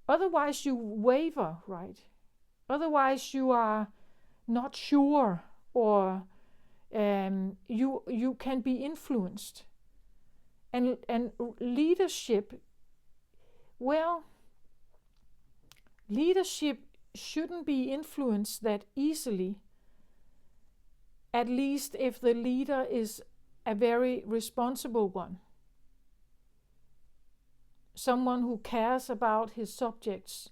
Otherwise you waver, right? Otherwise you are not sure, or you can be influenced. And leadership, well, leadership shouldn't be influenced that easily, at least if the leader is a very responsible one. Someone who cares about his subjects,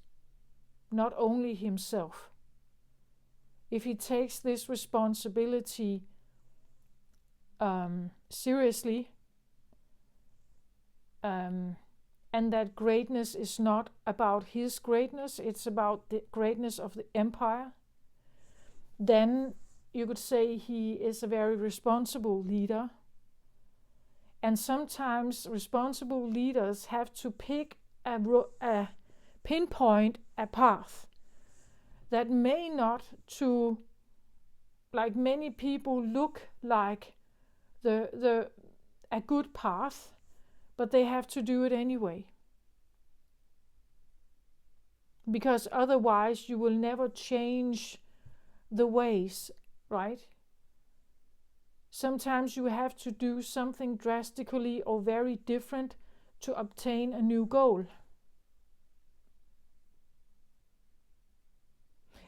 not only himself. If he takes this responsibility seriously, and that greatness is not about his greatness, it's about the greatness of the empire, then you could say he is a very responsible leader. And sometimes responsible leaders have to pick pinpoint a path that may not, to like many people, look like a good path, but they have to do it anyway. Because otherwise you will never change the ways, right? Sometimes you have to do something drastically or very different to obtain a new goal.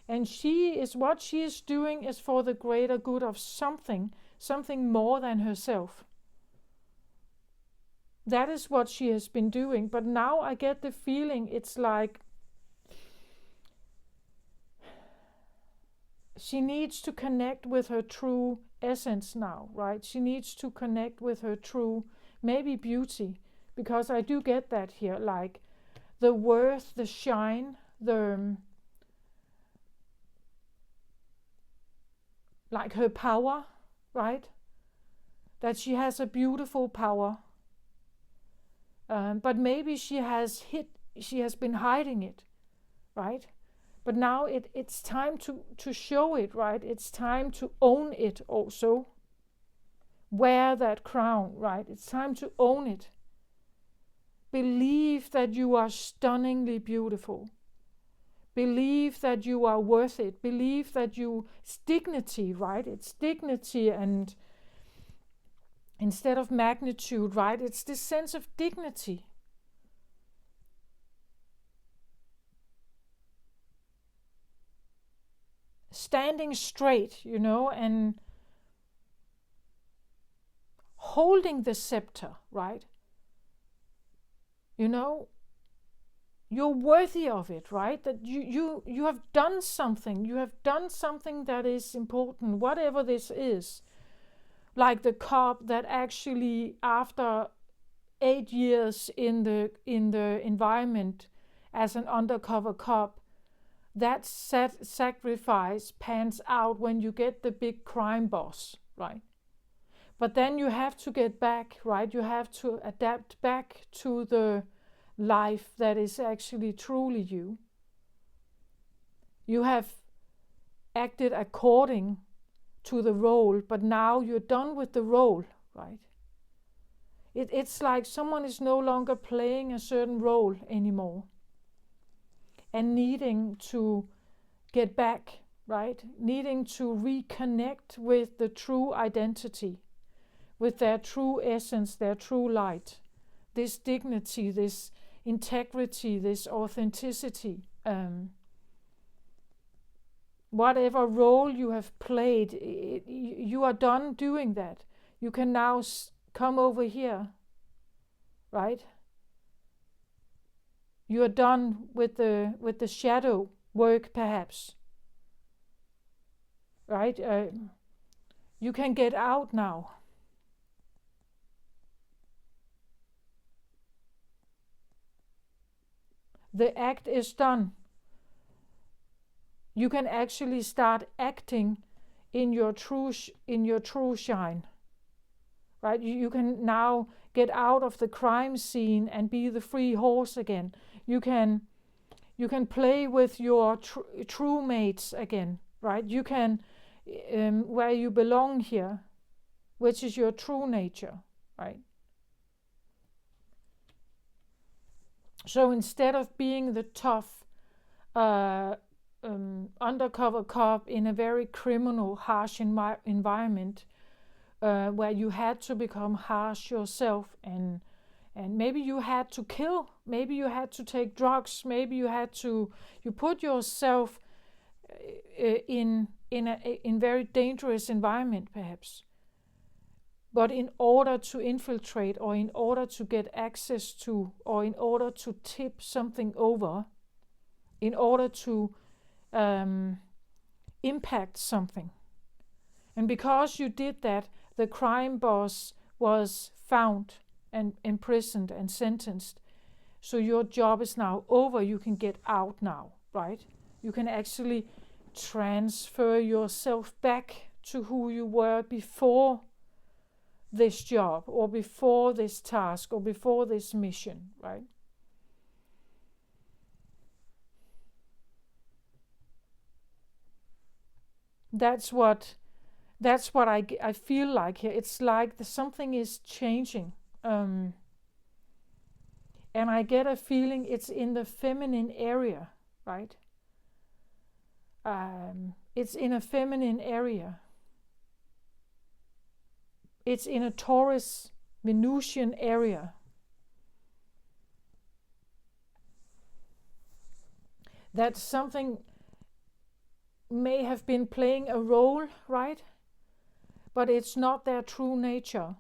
And what she is doing is for the greater good of something more than herself. That is what she has been doing. But now I get the feeling it's like she needs to connect with her true essence now, right? She needs to connect with her true, maybe beauty, because I do get that here, like the worth, the shine, like her power, right? That she has a beautiful power. But maybe she has been hiding it, right? But now it's time to show it, right? It's time to own it also. Wear that crown, right? It's time to own it. Believe that you are stunningly beautiful. Believe that you are worth it. Believe that it's dignity, right? It's dignity, and instead of magnitude, right? It's this sense of dignity. Standing straight, and holding the scepter, right? You're worthy of it, right? That you have done something. You have done something that is important, whatever this is. Like the cop that actually, after 8 years in the environment as an undercover cop, that sacrifice pans out when you get the big crime boss, right? But then you have to get back, right? You have to adapt back to the life that is actually truly you. You have acted according to the role, but now you're done with the role, right? It's like someone is no longer playing a certain role anymore and needing to get back, right? Needing to reconnect with the true identity, with their true essence, their true light, this dignity, this integrity, this authenticity. Whatever role you have played, you are done doing that. You can now come over here, right? You are done with the shadow work, perhaps, right? You can get out now. The act is done. You can actually start acting in your true shine, right? You can now get out of the crime scene and be the free horse again. You can play with your true mates again, right? You can where you belong here, which is your true nature, right? So instead of being the tough undercover cop in a very criminal, harsh environment, where you had to become harsh yourself, and maybe you had to kill, maybe you had to take drugs, maybe you put yourself in very dangerous environment, perhaps. But in order to infiltrate, or in order to get access to, or in order to tip something over, in order to impact something. And because you did that, the crime boss was found and imprisoned and sentenced. So your job is now over. You can get out now, right? You can actually transfer yourself back to who you were before this job or before this task or before this mission, right? That's what I feel like here. It's like something is changing. And I get a feeling it's in the feminine area, right? It's in a feminine area. It's in a Taurus Venusian area. That something may have been playing a role, right? But it's not their true nature.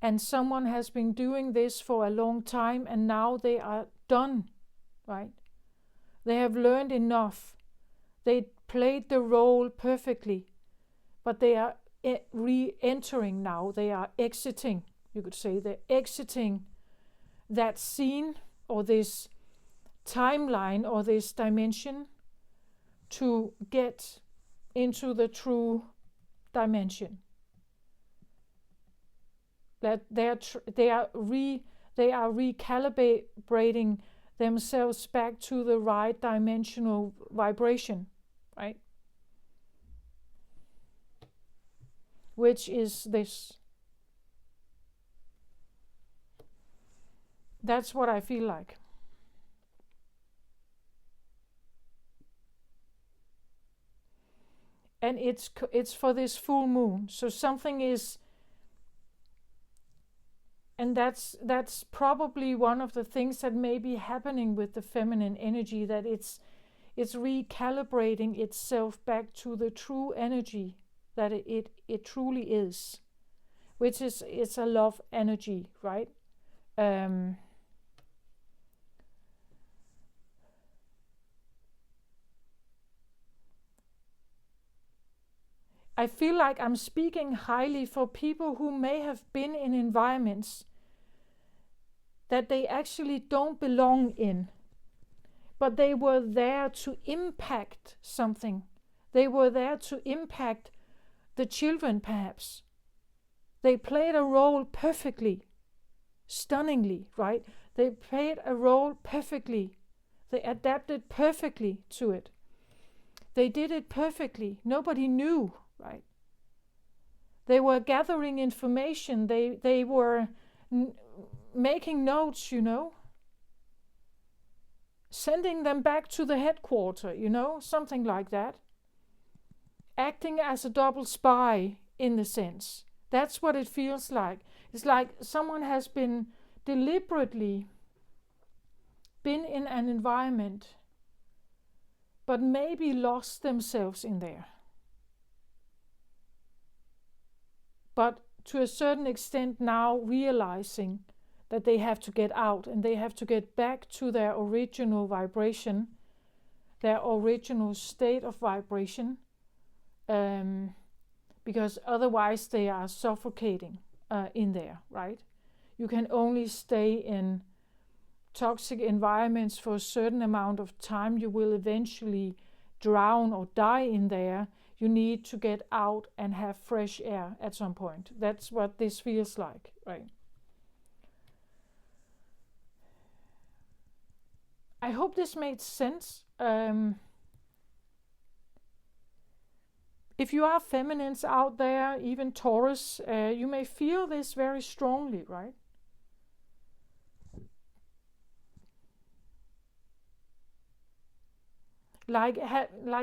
And someone has been doing this for a long time and now they are done, right? They have learned enough. They played the role perfectly, but they are re-entering now. They are exiting, you could say. They're exiting that scene or this timeline or this dimension to get into the true dimension. That they are recalibrating themselves back to the right dimensional vibration, right? Which is this. That's what I feel like. And it's for this full moon. So something is, and that's probably one of the things that may be happening with the feminine energy, that it's recalibrating itself back to the true energy that it truly is, which is it's a love energy, right? I feel like I'm speaking highly for people who may have been in environments that they actually don't belong in, but they were there to impact something. They were there to impact the children, perhaps. They played a role perfectly, stunningly, right? They played a role perfectly. They adapted perfectly to it. They did it perfectly. Nobody knew, right? They were gathering information. They were making notes, sending them back to the headquarters, something like that. Acting as a double spy, in the sense. That's what it feels like. It's like someone has been deliberately been in an environment, but maybe lost themselves in there. But to a certain extent now realizing that they have to get out and they have to get back to their original vibration, their original state of vibration, because otherwise they are suffocating in there, right? You can only stay in toxic environments for a certain amount of time. You will eventually drown or die in there. You need to get out and have fresh air at some point. That's what this feels like, right? I hope this made sense. If you are feminines out there, even Taurus, you may feel this very strongly, right? Like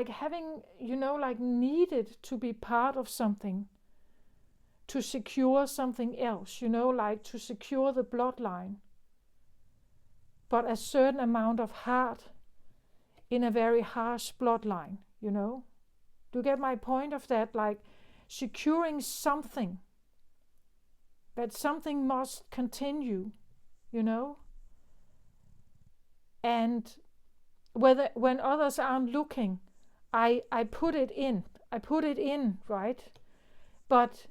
having, like needed to be part of something, to secure something else, like to secure the bloodline. But a certain amount of heart in a very harsh bloodline, Do you get my point of that? Like securing something, that something must continue, And when others aren't looking, I put it in. I put it in, right? But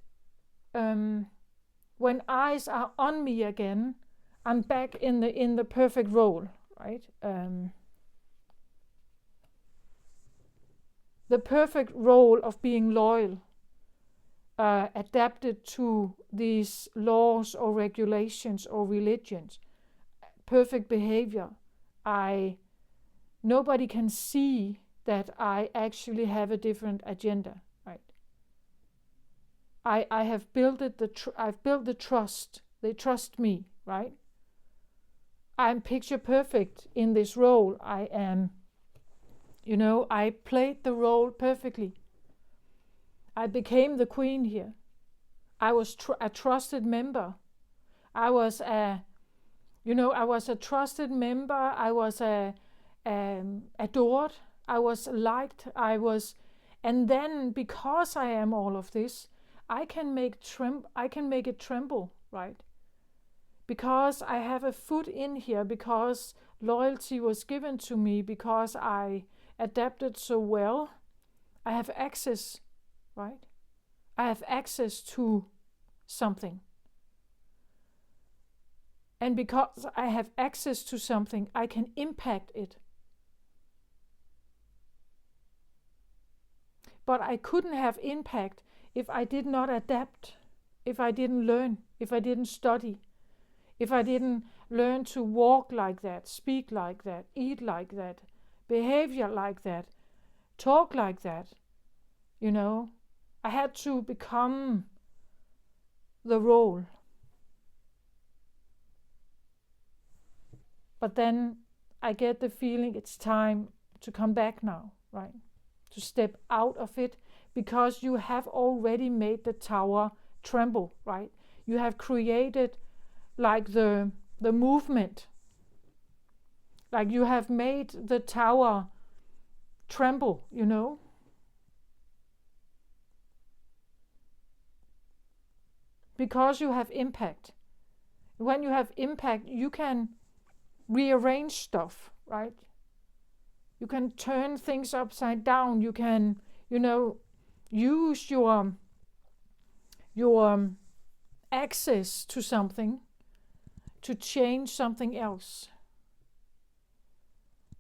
when eyes are on me again, I'm back in the perfect role, right? The perfect role of being loyal, adapted to these laws or regulations or religions, perfect behavior. Nobody can see that I actually have a different agenda, right? I have built I've built the trust. They trust me, right? I'm picture perfect in this role. I am, I played the role perfectly. I became the queen here. I was a trusted member. I was a trusted member. I was adored. I was liked. And then because I am all of this, I can make it tremble, right? Because I have a foot in here, because loyalty was given to me, because I adapted so well, I have access, right? I have access to something. And because I have access to something, I can impact it. But I couldn't have impact if I did not adapt, if I didn't learn, if I didn't study, if I didn't learn to walk like that, speak like that, eat like that, behavior like that, talk like that. I had to become the role. But then I get the feeling it's time to come back now, right? To step out of it, because you have already made the tower tremble, right? You have created like the movement, like you have made the tower tremble, because you have impact. When you have impact, you can rearrange stuff, right? You can turn things upside down. You can, use your access to something to change something else.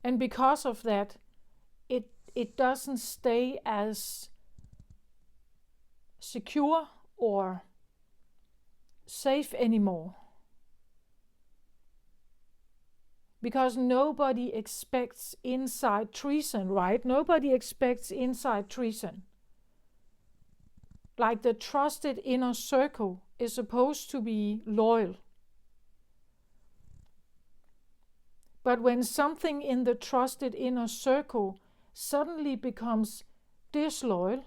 And because of that, it doesn't stay as secure or safe anymore. Because nobody expects inside treason, right? Nobody expects inside treason. Like the trusted inner circle is supposed to be loyal. But when something in the trusted inner circle suddenly becomes disloyal,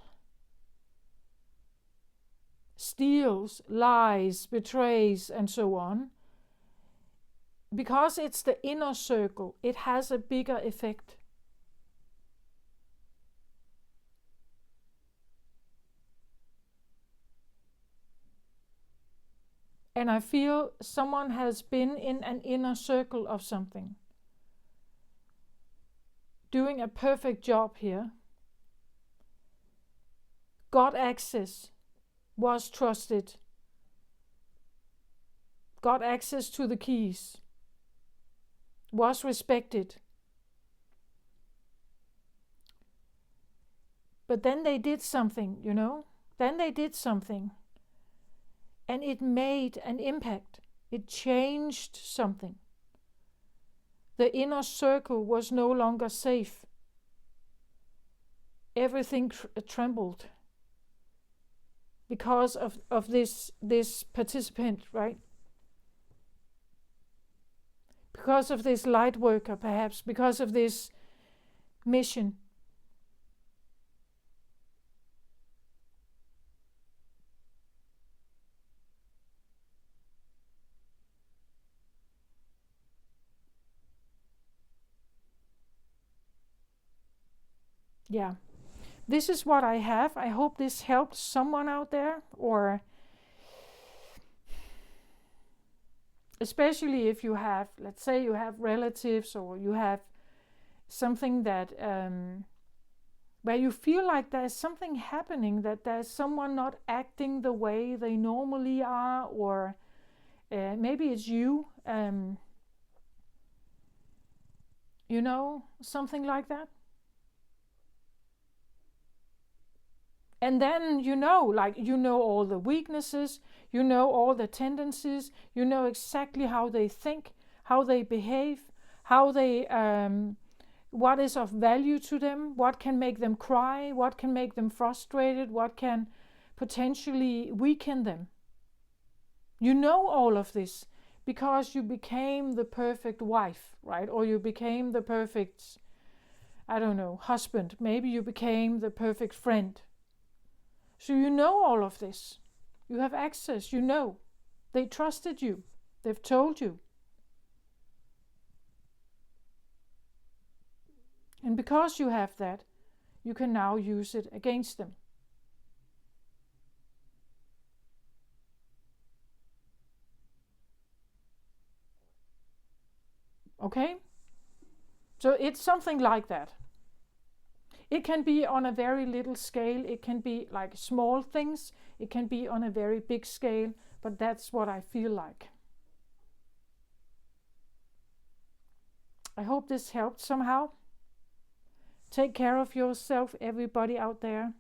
steals, lies, betrays, and so on, because it's the inner circle, it has a bigger effect. And I feel someone has been in an inner circle of something, doing a perfect job here, got access, was trusted, got access to the keys, was respected. But then they did something, Then they did something. And it made an impact. It changed something. The inner circle was no longer safe. Everything trembled because of this participant, right? Because of this light worker, perhaps, because of this mission. Yeah, this is what I have. I hope this helped someone out there, or especially if you have, let's say you have relatives, or you have something that where you feel like there's something happening, that there's someone not acting the way they normally are, or maybe it's you, something like that. And then all the weaknesses, all the tendencies, exactly how they think, how they behave, how they what is of value to them, what can make them cry, what can make them frustrated, what can potentially weaken them. You know all of this because you became the perfect wife, right? Or you became the perfect, I don't know, husband. Maybe you became the perfect friend. So you know all of this. You have access, you know. They trusted you. They've told you. And because you have that, you can now use it against them. Okay? So it's something like that. It can be on a very little scale. It can be like small things. It can be on a very big scale. But that's what I feel like. I hope this helped somehow. Take care of yourself, everybody out there.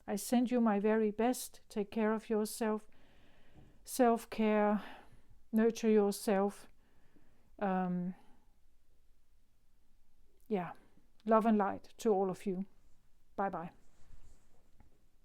I send you my very best. Take care of yourself. Self-care. Nurture yourself. Yeah. Love and light to all of you. Bye-bye.